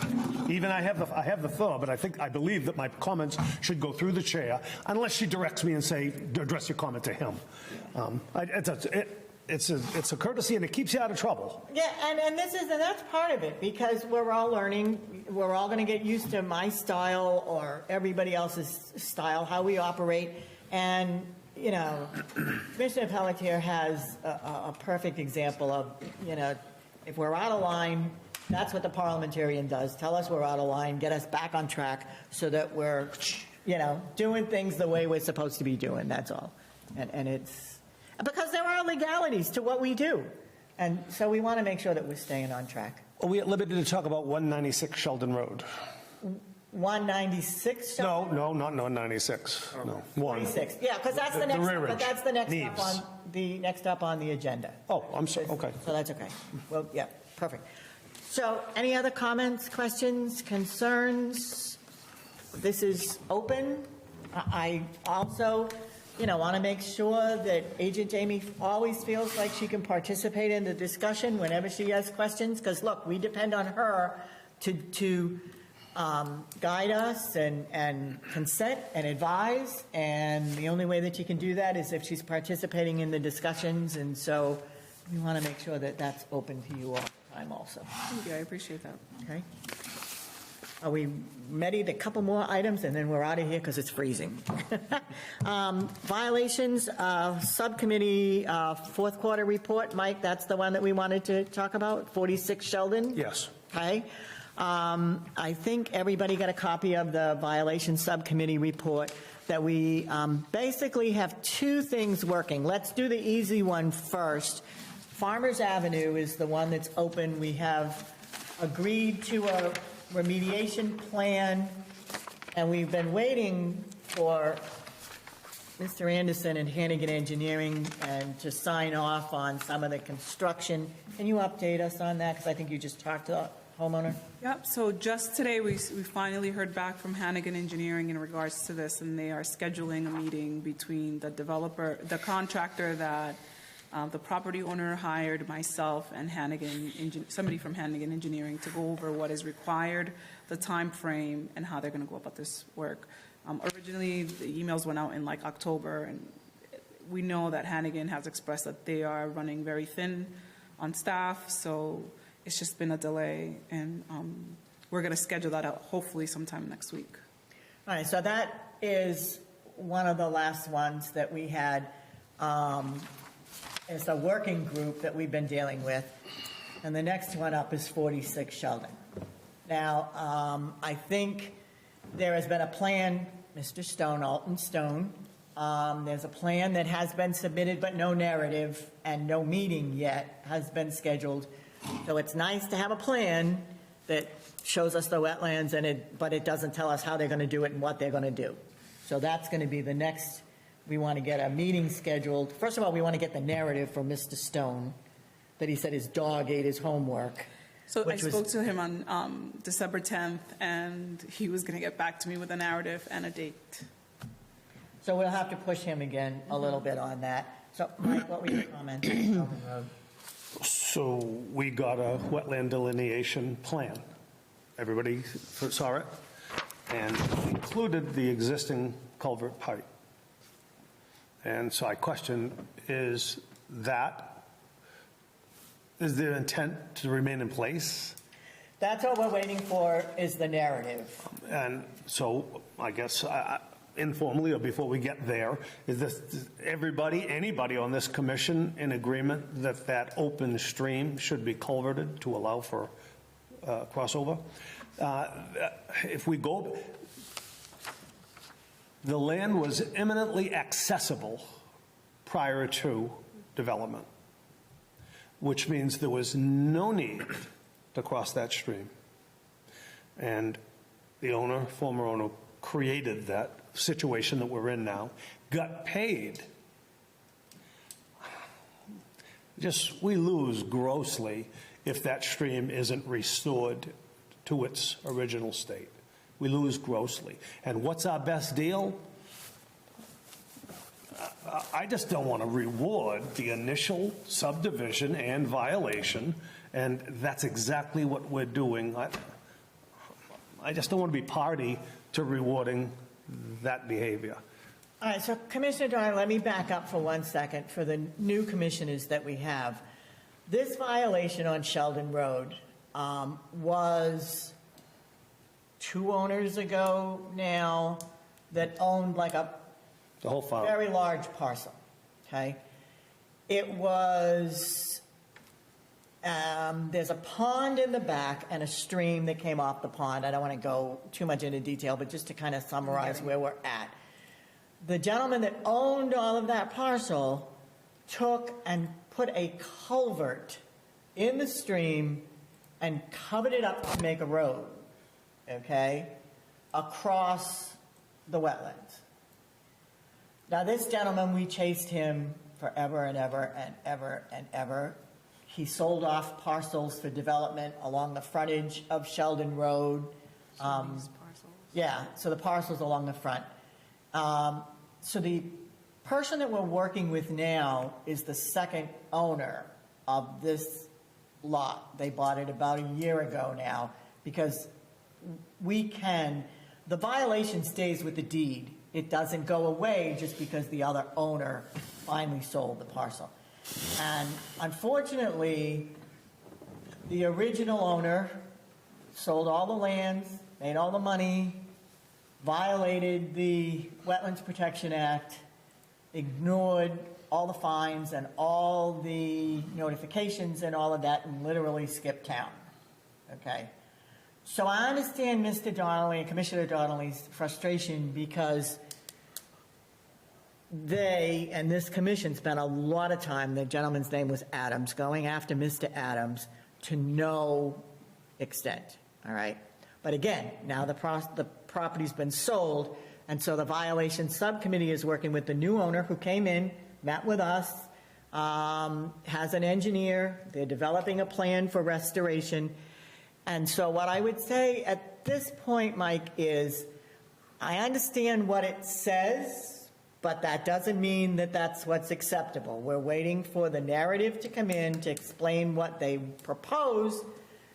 Even I have the floor, but I believe that my comments should go through the chair unless she directs me and say, address your comment to him. It's a courtesy, and it keeps you out of trouble. Yeah, and that's part of it, because we're all learning. We're all going to get used to my style or everybody else's style, how we operate. And, Commissioner Pelletier has a perfect example of, if we're out of line, that's what the parliamentarian does. Tell us we're out of line, get us back on track so that we're, doing things the way we're supposed to be doing, that's all. And it's because there are legalities to what we do. And so we want to make sure that we're staying on track. Are we at liberty to talk about 196 Sheldon Road? 196? No, not 196. No, 196. Yeah, because that's the next. rear But ridge. that's the next Neves. up on the next up on the agenda. Oh, I'm sorry. Okay. So that's okay. Well, yeah, perfect. So, any other comments, questions, concerns? This is open. I also, want to make sure that Agent Amy always feels like she can participate in the discussion whenever she has questions. Because look, we depend on her to guide us and consent and advise, and the only way that you can do that is if she's participating in the discussions, and so we want to make sure that that's open to you all the time also. Thank you, I appreciate that. Okay? Are we ready? A couple more items, and then we're out of here because it's freezing. Violations, subcommittee, fourth quarter report. Mike, that's the one that we wanted to talk about, 46 Sheldon? Yes. Okay. I think everybody got a copy of the violation subcommittee report that we basically have two things working. Let's do the easy one first. Farmers Avenue is the one that's open. We have agreed to a remediation plan, and we've been waiting for Mr. Anderson and Hannigan Engineering and to sign off on some of the construction. Can you update us on that? Because I think you just talked homeowner? Yep, so just today, we finally heard back from Hannigan Engineering in regards to this, and they are scheduling a meeting between the developer, the contractor that the property owner hired, myself, and somebody from Hannigan Engineering to go over what is required, the time frame, and how they're going to go about this work. Originally, the emails went out in like October, and we know that Hannigan has expressed that they are running very thin on staff, so it's just been a delay, and we're going to schedule that out hopefully sometime next week. All right, so that is one of the last ones that we had. It's a working group that we've been dealing with. And the next one up is 46 Sheldon. Now, I think there has been a plan, Mr. Stone, Alton Stone. There's a plan that has been submitted, but no narrative and no meeting yet has been scheduled. So it's nice to have a plan that shows us the wetlands, but it doesn't tell us how they're going to do it and what they're going to do. So that's going to be the next. We want to get a meeting scheduled. First of all, we want to get the narrative from Mr. Stone that he said his dog ate his homework. So I spoke to him on December 10th, and he was going to get back to me with a narrative and a date. So we'll have to push him again a little bit on that. So, Mike, what were your comments on Sheldon Road? So we got a wetland delineation plan. Everybody saw it? And included the existing culvert pipe. And so I question, is their intent to remain in place? That's what we're waiting for, is the narrative. And so I guess informally, or before we get there, is anybody on this commission in agreement that that open stream should be culverted to allow for crossover? If we go, the land was eminently accessible prior to development, which means there was no need to cross that stream. And the former owner, created that situation that we're in now, got paid. We lose grossly if that stream isn't restored to its original state. We lose grossly. And what's our best deal? I just don't want to reward the initial subdivision and violation, and that's exactly what we're doing. I just don't want to be party to rewarding that behavior. All right, so Commissioner Doyle, let me back up for 1 second for the new commissioners that we have. This violation on Sheldon Road was 2 owners ago now that owned like the whole farm, very large parcel. Okay, it was there's a pond in the back and a stream that came off the pond. I don't want to go too much into detail, but just to kind of summarize where we're at. The gentleman that owned all of that parcel took and put a culvert in the stream and covered it up to make a road, okay, across the wetlands. Now, this gentleman, we chased him forever and ever and ever and ever. He sold off parcels for development along the frontage of Sheldon Road. Yeah, so the parcels along the front. So the person that we're working with now is the second owner of this lot. They bought it about a year ago now because the violation stays with the deed. It doesn't go away just because the other owner finally sold the parcel. And unfortunately, the original owner sold all the lands, made all the money, violated the Wetlands Protection Act, ignored all the fines and all the notifications and all of that, and literally skipped town. Okay? So I understand Mr. Donnelly and Commissioner Donnelly's frustration because they and this commission spent a lot of time, the gentleman's name was Adams, going after Mr. Adams to no extent, all right? But again, now the property's been sold, and so the violation subcommittee is working with the new owner who came in, met with us, has an engineer, they're developing a plan for restoration, And so what I would say at this point, Mike, is I understand what it says, but that doesn't mean that that's what's acceptable. We're waiting for the narrative to come in to explain what they propose,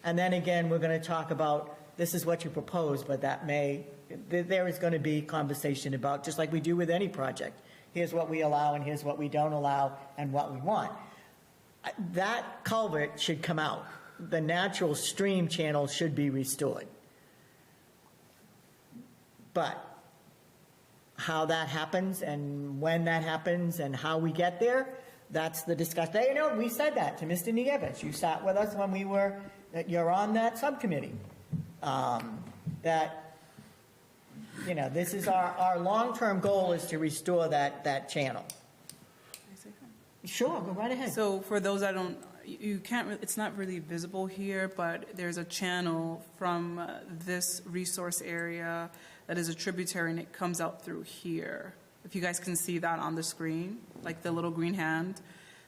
and then again, we're going to talk about, this is what you propose, but there is going to be conversation about, just like we do with any project. Here's what we allow, and here's what we don't allow, and what we want. That culvert should come out. The natural stream channel should be restored. But how that happens and when that happens and how we get there, that's the discussion. You know, we said that to Mr. Nieves. You sat with us when you're on that subcommittee. That, you know, this is our long-term goal is to restore that channel. Sure, go right ahead. So for those that don't, you can't, it's not really visible here, but there's a channel from this resource area that is a tributary, and it comes out through here. If you guys can see that on the screen, like the little green hand.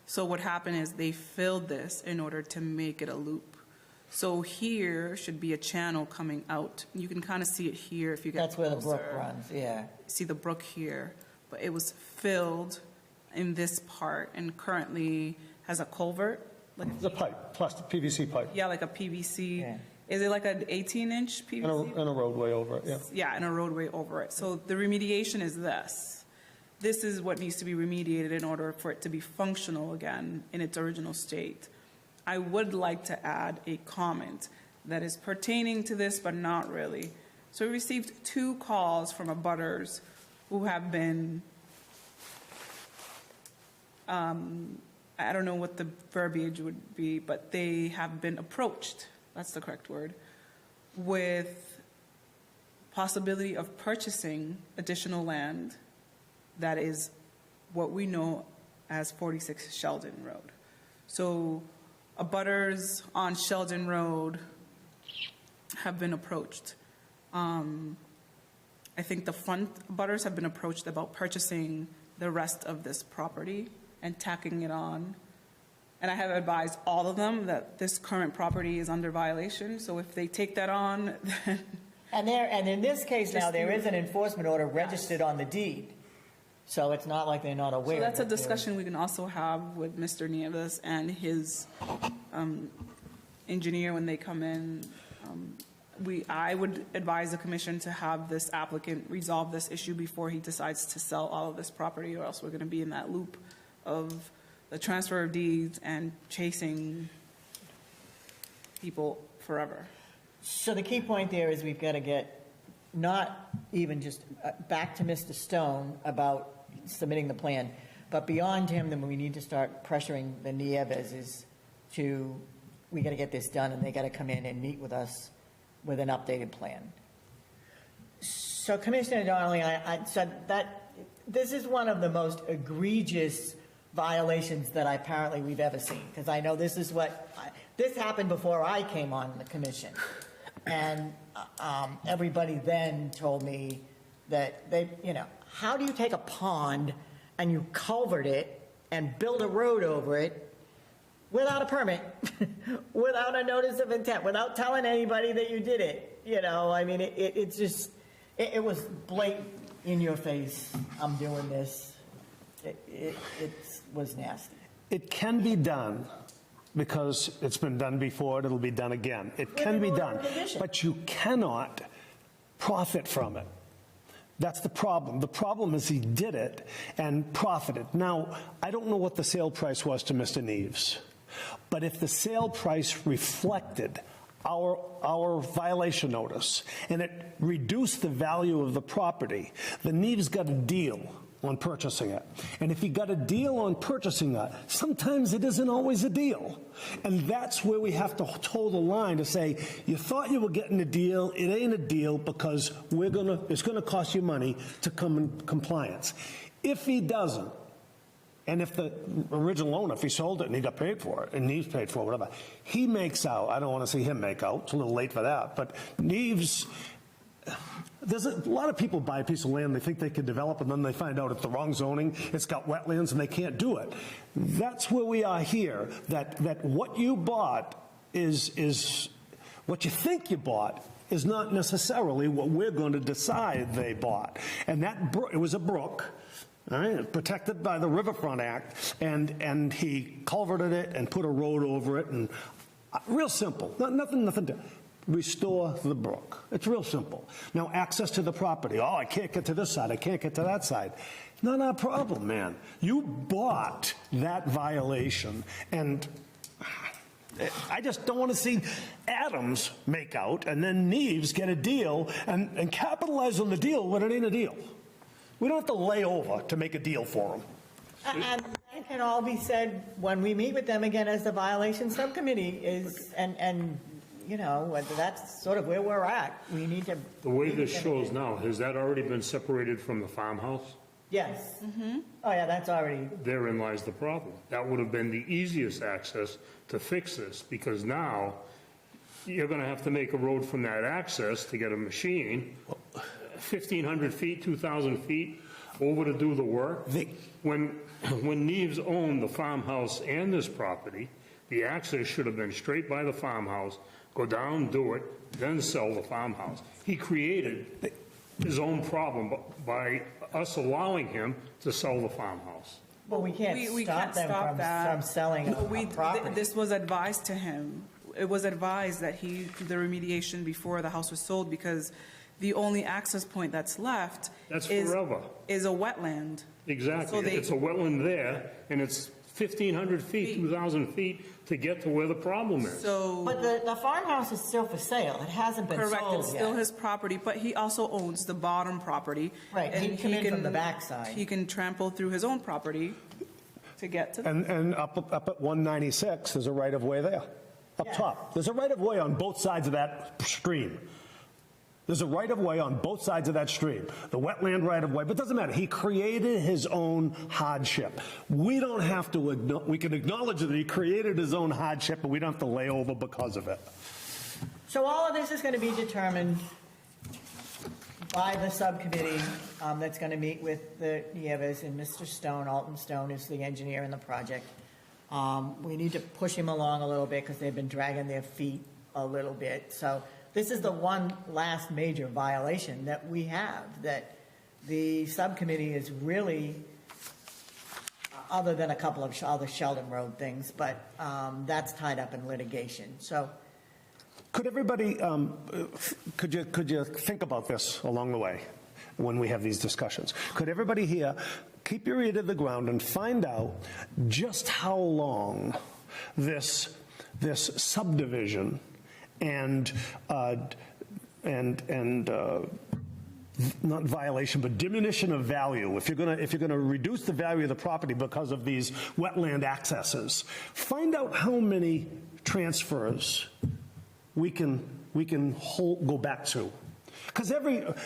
So what happened is they filled this in order to make it a loop. So here should be a channel coming out. You can kind of see it here if you get That's where the brook closer. runs, yeah. See the brook here, but it was filled in this part and currently has a culvert. Like The pipe, plastic PVC pipe, yeah, like a PVC. Yeah. Is it like an 18-inch PVC? and a roadway over it, yeah. Yeah, and a roadway over it. So the remediation is this. This is what needs to be remediated in order for it to be functional again in its original state. I would like to add a comment that is pertaining to this, but not really. So we received 2 calls from abutters who have been, I don't know what the verbiage would be, but they have been approached, that's the correct word, with possibility of purchasing additional land that is what we know as 46 Sheldon Road. So abutters on Sheldon Road have been approached. I think the front abutters have been approached about purchasing the rest of this property and tacking it on. And I have advised all of them that this current property is under violation. So if they take that on, then And in this case now, Just there do- is an enforcement order registered on the deed. So it's not like they're not aware. so that's a that they're- discussion we can also have with Mr. Nieves and his engineer when they come in. I would advise the commission to have this applicant resolve this issue before he decides to sell all of this property, or else we're going to be in that loop of the transfer of deeds and chasing people forever. So the key point there is we've got to get not even just back to Mr. Stone about submitting the plan, but beyond him, then we need to start pressuring the Nieves we got to get this done, and they got to come in and meet with us with an updated plan. So Commissioner Donnelly, I said that this is one of the most egregious violations that apparently we've ever seen, because I know this happened before I came on the commission. And everybody then told me that how do you take a pond and you culvert it and build a road over it without a permit, without a notice of intent, without telling anybody that you did it? I mean, it's just, it was blatant in your face. I'm doing this. It was nasty. It can be done because it's been done before, and it'll be done again. It can be done, but you cannot profit from it. That's the problem. The problem is he did it and profited. Now, I don't know what the sale price was to Mr. Nieves, but if the sale price reflected our violation notice and it reduced the value of the property, the Nieves got a deal on purchasing it. And if he got a deal on purchasing that, sometimes it isn't always a deal. And that's where we have to toe the line to say, you thought you were getting a deal, it ain't a deal because it's gonna cost you money to come in compliance. If he doesn't, and if the original owner, if he sold it and he got paid for it, and Nieves paid for it, whatever, he makes out. I don't want to see him make out. It's a little late for that. But Nieves, there's a lot of people buy a piece of land, they think they can develop, and then they find out it's the wrong zoning, it's got wetlands, and they can't do it. That's where we are here, that what you bought is What you think you bought is not necessarily what we're going to decide they bought. And it was a brook, all right, protected by the Riverfront Act, and he culverted it and put a road over it, and real simple, nothing to restore the brook. It's real simple. Now, access to the property. Oh, I can't get to this side, I can't get to that side. Not our problem, man. You bought that violation, and I just don't want to see Adams make out and then Neves get a deal and capitalize on the deal when it ain't a deal. We don't have to lay over to make a deal for them. And that can all be said when we meet with them again as the violation subcommittee is, and you know, that's sort of where we're at. We need to. The way this shows now, has that already been separated from the farmhouse? Yes. Oh, yeah, that's already. Therein lies the problem. That would have been the easiest access to fix this, because now you're going to have to make a road from that access to get a machine 1,500 feet, 2,000 feet over to do the work. When Neves owned the farmhouse and this property, the access should have been straight by the farmhouse, go down, do it, then sell the farmhouse. He created his own problem by us allowing him to sell the farmhouse. Well, we can't stop them from selling a property. This was advised to him. It was advised that he do the remediation before the house was sold, because the only access point that's left is a wetland. Exactly. So it's a wetland there, and it's 1,500 feet, 2,000 feet to get to where the problem is. But the farmhouse is still for sale. It hasn't been sold yet. Correct. It's still his property, but he also owns the bottom property. Right. And he can come in from the backside. He can trample through his own property to get to. And up at 196, there's a right-of-way there, up top. There's a right-of-way on both sides of that stream. There's a right-of-way on both sides of that stream, the wetland right-of-way, but it doesn't matter. He created his own hardship. We don't have to, we can acknowledge that he created his own hardship, but we don't have to lay over because of it. So all of this is going to be determined by the subcommittee that's going to meet with the Nieves and Mr. Stone. Alton Stone is the engineer in the project. We need to push him along a little bit because they've been dragging their feet a little bit. So this is the one last major violation that we have, that the subcommittee is really, other than a couple of other Sheldon Road things, but that's tied up in litigation. So could everybody, could you think about this along the way when we have these discussions? Could everybody here keep your ear to the ground and find out just how long this subdivision and not violation, but diminution of value. If you're gonna reduce the value of the property because of these wetland accesses, find out how many transfers we can go back to. Because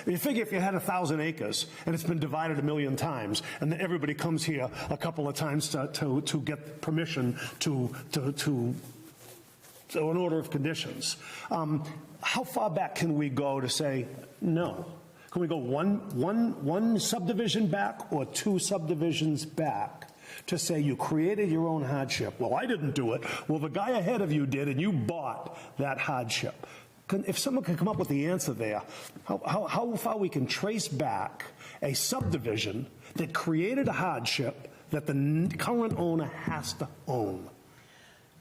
you figure if you had 1,000 acres and it's been divided 1 million times, and then everybody comes here a couple of times to get permission to an order of conditions. How far back can we go to say no? Can we go one subdivision back or 2 subdivisions back to say you created your own hardship? Well, I didn't do it. Well, the guy ahead of you did, and you bought that hardship. If someone can come up with the answer there, how far we can trace back a subdivision that created a hardship that the current owner has to own?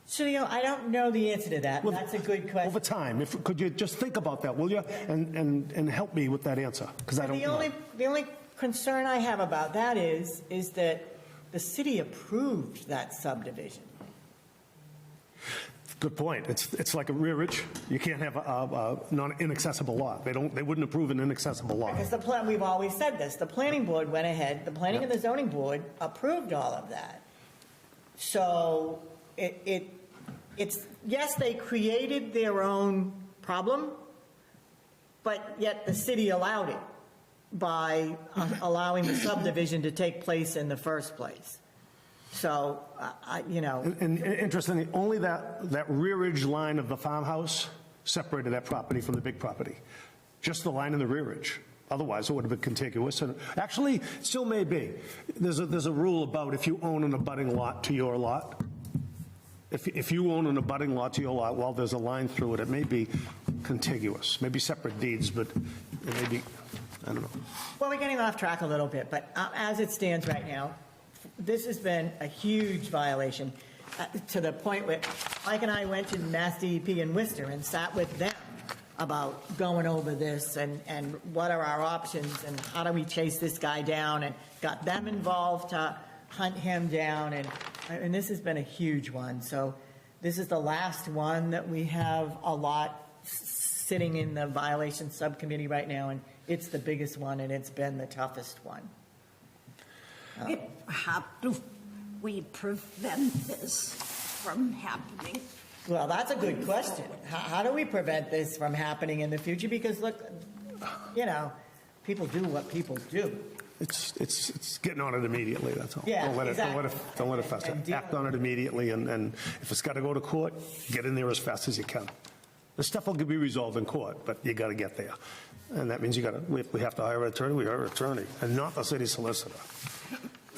So, I don't know the answer to that. That's a good question. Over time, could you just think about that, will you? And help me with that answer, because I don't know. The only concern I have about that is that the city approved that subdivision. Good point. It's like a rearage. You can't have a non-inaccessible lot. They wouldn't approve an inaccessible lot. Because we've always said this. The planning board went ahead. The planning and the zoning board approved all of that. So it's yes, they created their own problem, but yet the city allowed it by allowing the subdivision to take place in the first place. So, And interestingly, only that rearage line of the farmhouse separated that property from the big property. Just the line in the rearage. Otherwise, it would have been contiguous. And actually, still may be. There's a rule about if you own an abutting lot to your lot, If you own an abutting lot to your lot, while there's a line through it, it may be contiguous, maybe separate deeds, but it may be, I don't know. Well, we're getting off track a little bit, but as it stands right now, this has been a huge violation to the point where Mike and I went to Mass DEP in Worcester and sat with them about going over this and what are our options and how do we chase this guy down, and got them involved to hunt him down, and this has been a huge one. So this is the last one that we have a lot sitting in the violation subcommittee right now, and it's the biggest one, and it's been the toughest one. How do we prevent this from happening? Well, that's a good question. How do we prevent this from happening in the future? Because look, people do what people do. It's getting on it immediately, that's all. Yeah, Don't let exactly. Don't let it fester. Act on it immediately, and if it's got to go to court, get in there as fast as you can. The stuff will be resolved in court, but you got to get there. And that means we have to hire an attorney, we hire an attorney, and not the city solicitor.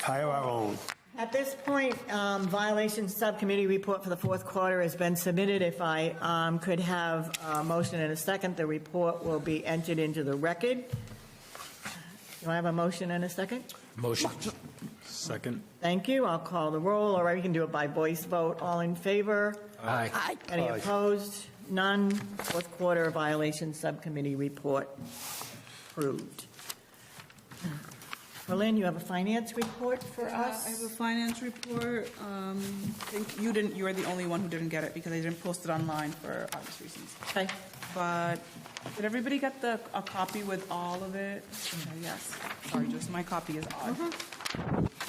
Hire our own. At this point, violation subcommittee report for the fourth quarter has been submitted. If I could have a motion and a second, the report will be entered into the record. Do I have a motion and a second? Motion. Second. Thank you. I'll call the roll, or we can do it by voice vote. All in favor? Aye. I Any opposed? None. Fourth quarter violation subcommittee report approved. Berlin, you have a finance report for us? I have a finance report. I think you were the only one who didn't get it because I didn't post it online for obvious reasons. Okay. But did everybody get a copy with all of it? Yes. Sorry, just my copy is odd.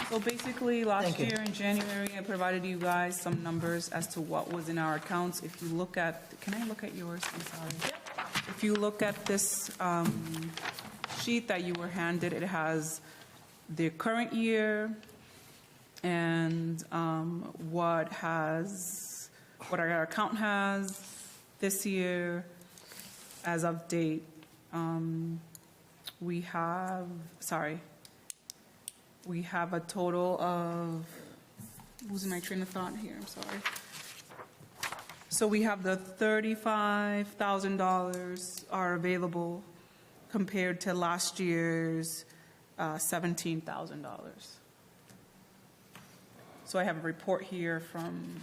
So basically, last year in January, I provided you guys some numbers as to what was in our accounts. If you look at, can I look at yours? I'm sorry. If you look at this sheet that you were handed, it has the current year and what our account has this year as of date. We have a total of, losing my train of thought here, I'm sorry. So we have the $35,000 are available compared to last year's $17,000. So I have a report here from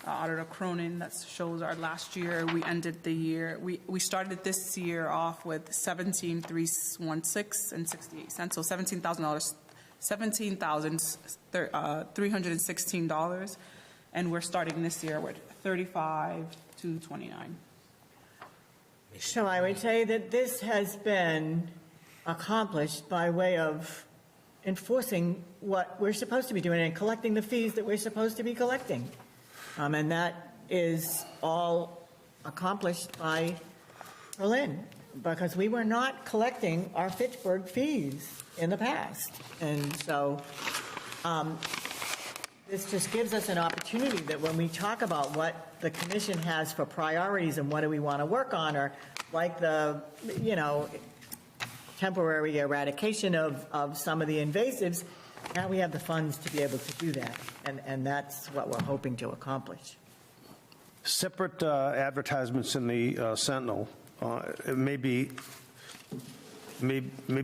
Auditor Cronin that shows our last year. We ended the year, we started this year off with $17,316 and 68 cents. So $17,316, and we're starting this year with $35,229. So I would say that this has been accomplished by way of enforcing what we're supposed to be doing and collecting the fees that we're supposed to be collecting. And that is all accomplished by Berlin, because we were not collecting our Fitchburg fees in the past. And so this just gives us an opportunity that when we talk about what the commission has for priorities and what do we want to work on, or like the, temporary eradication of some of the invasives, now we have the funds to be able to do that. And that's what we're hoping to accomplish. Separate advertisements in the Sentinel, it may be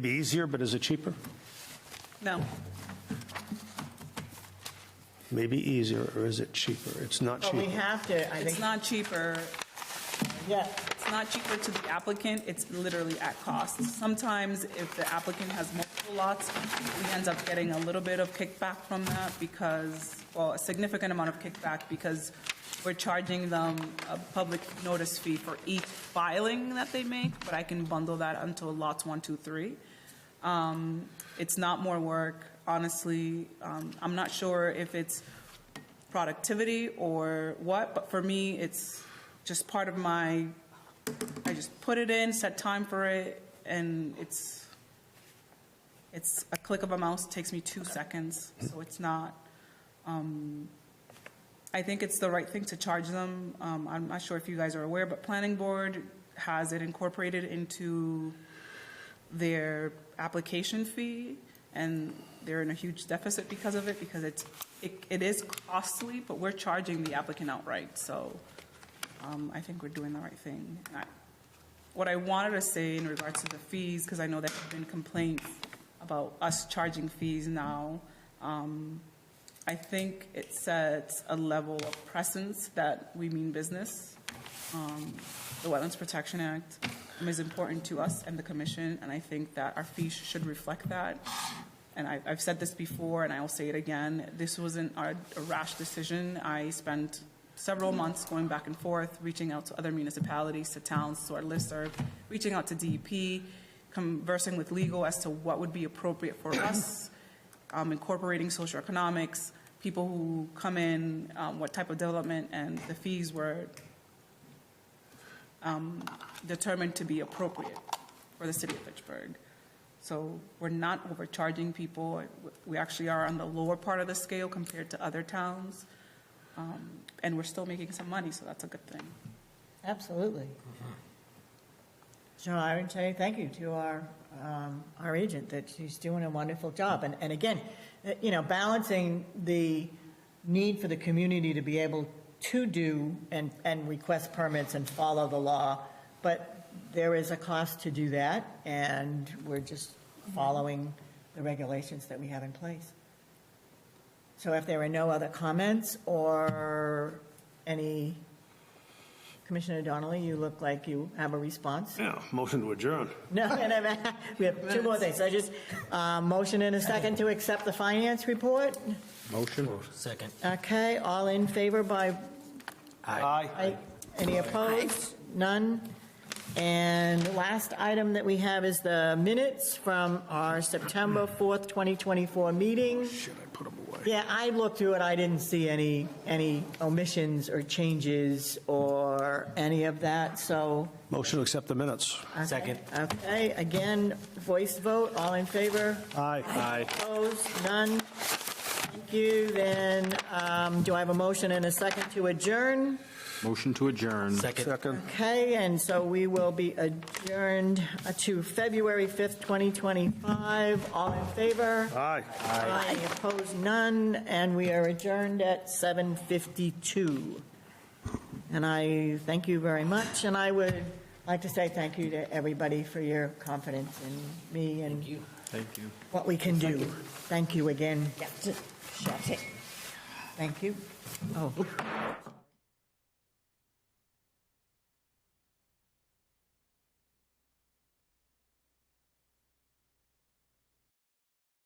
easier, but is it cheaper? No. Maybe easier, or is it cheaper? It's not But cheaper. we have to, I think. It's not cheaper. Yeah. It's not cheaper to the applicant, it's literally at cost. Sometimes if the applicant has multiple lots, we end up getting a little bit of kickback from that a significant amount of kickback because we're charging them a public notice fee for each filing that they make, but I can bundle that until lots 1, 2, 3. It's not more work, honestly. I'm not sure if it's productivity or what, but for me, it's just part of I just put it in, set time for it, and it's a click of a mouse. It takes me 2 seconds, so it's not. I think it's the right thing to charge them. I'm not sure if you guys are aware, but Planning Board has it incorporated into their application fee, and they're in a huge deficit because of it, because it's it is costly, but we're charging the applicant outright, so I think we're doing the right thing. What I wanted to say in regards to the fees, because I know there have been complaints about us charging fees now, I think it sets a level of presence that we mean business. The Wetlands Protection Act is important to us and the commission, and I think that our fees should reflect that. And I've said this before, and I will say it again, this wasn't a rash decision. I spent several months going back and forth, reaching out to other municipalities, to towns, to our listserv, reaching out to DEP, conversing with legal as to what would be appropriate for us, incorporating socioeconomics, people who come in, what type of development, and the fees were determined to be appropriate for the city of Fitchburg. So we're not overcharging people. We actually are on the lower part of the scale compared to other towns. And we're still making some money, so that's a good thing. Absolutely. So I would say thank you to our agent, that she's doing a wonderful job. And again, you know, balancing the need for the community to be able to do and request permits and follow the law, but there is a cost to do that, and we're just following the regulations that we have in place. So if there are no other comments or any, Commissioner Donnelly, you look like you have a response. Yeah, motion to adjourn. No, we have two more things. So just motion and a second to accept the finance report. Motion. Second. Okay, all in favor by, Aye. any opposed? None. And the last item that we have is the minutes from our September 4th, 2024 meeting. Shit, I put them away. Yeah, I looked through it. I didn't see any omissions or changes or any of that, so. Motion to accept the minutes. Okay. Second. Okay, again, voice vote, all in favor? Aye. Opposed? None? Thank you. Then, do I have a motion and a second to adjourn? Motion to adjourn. Second. Okay, and so we will be adjourned to February 5th, 2025. All in favor? Aye. Aye. Opposed? None. And we are adjourned at 7:52. And I thank you very much, and I would like to say thank you to everybody for your confidence in me and Thank you. what we can do. Thank you again. Thank you. Oh.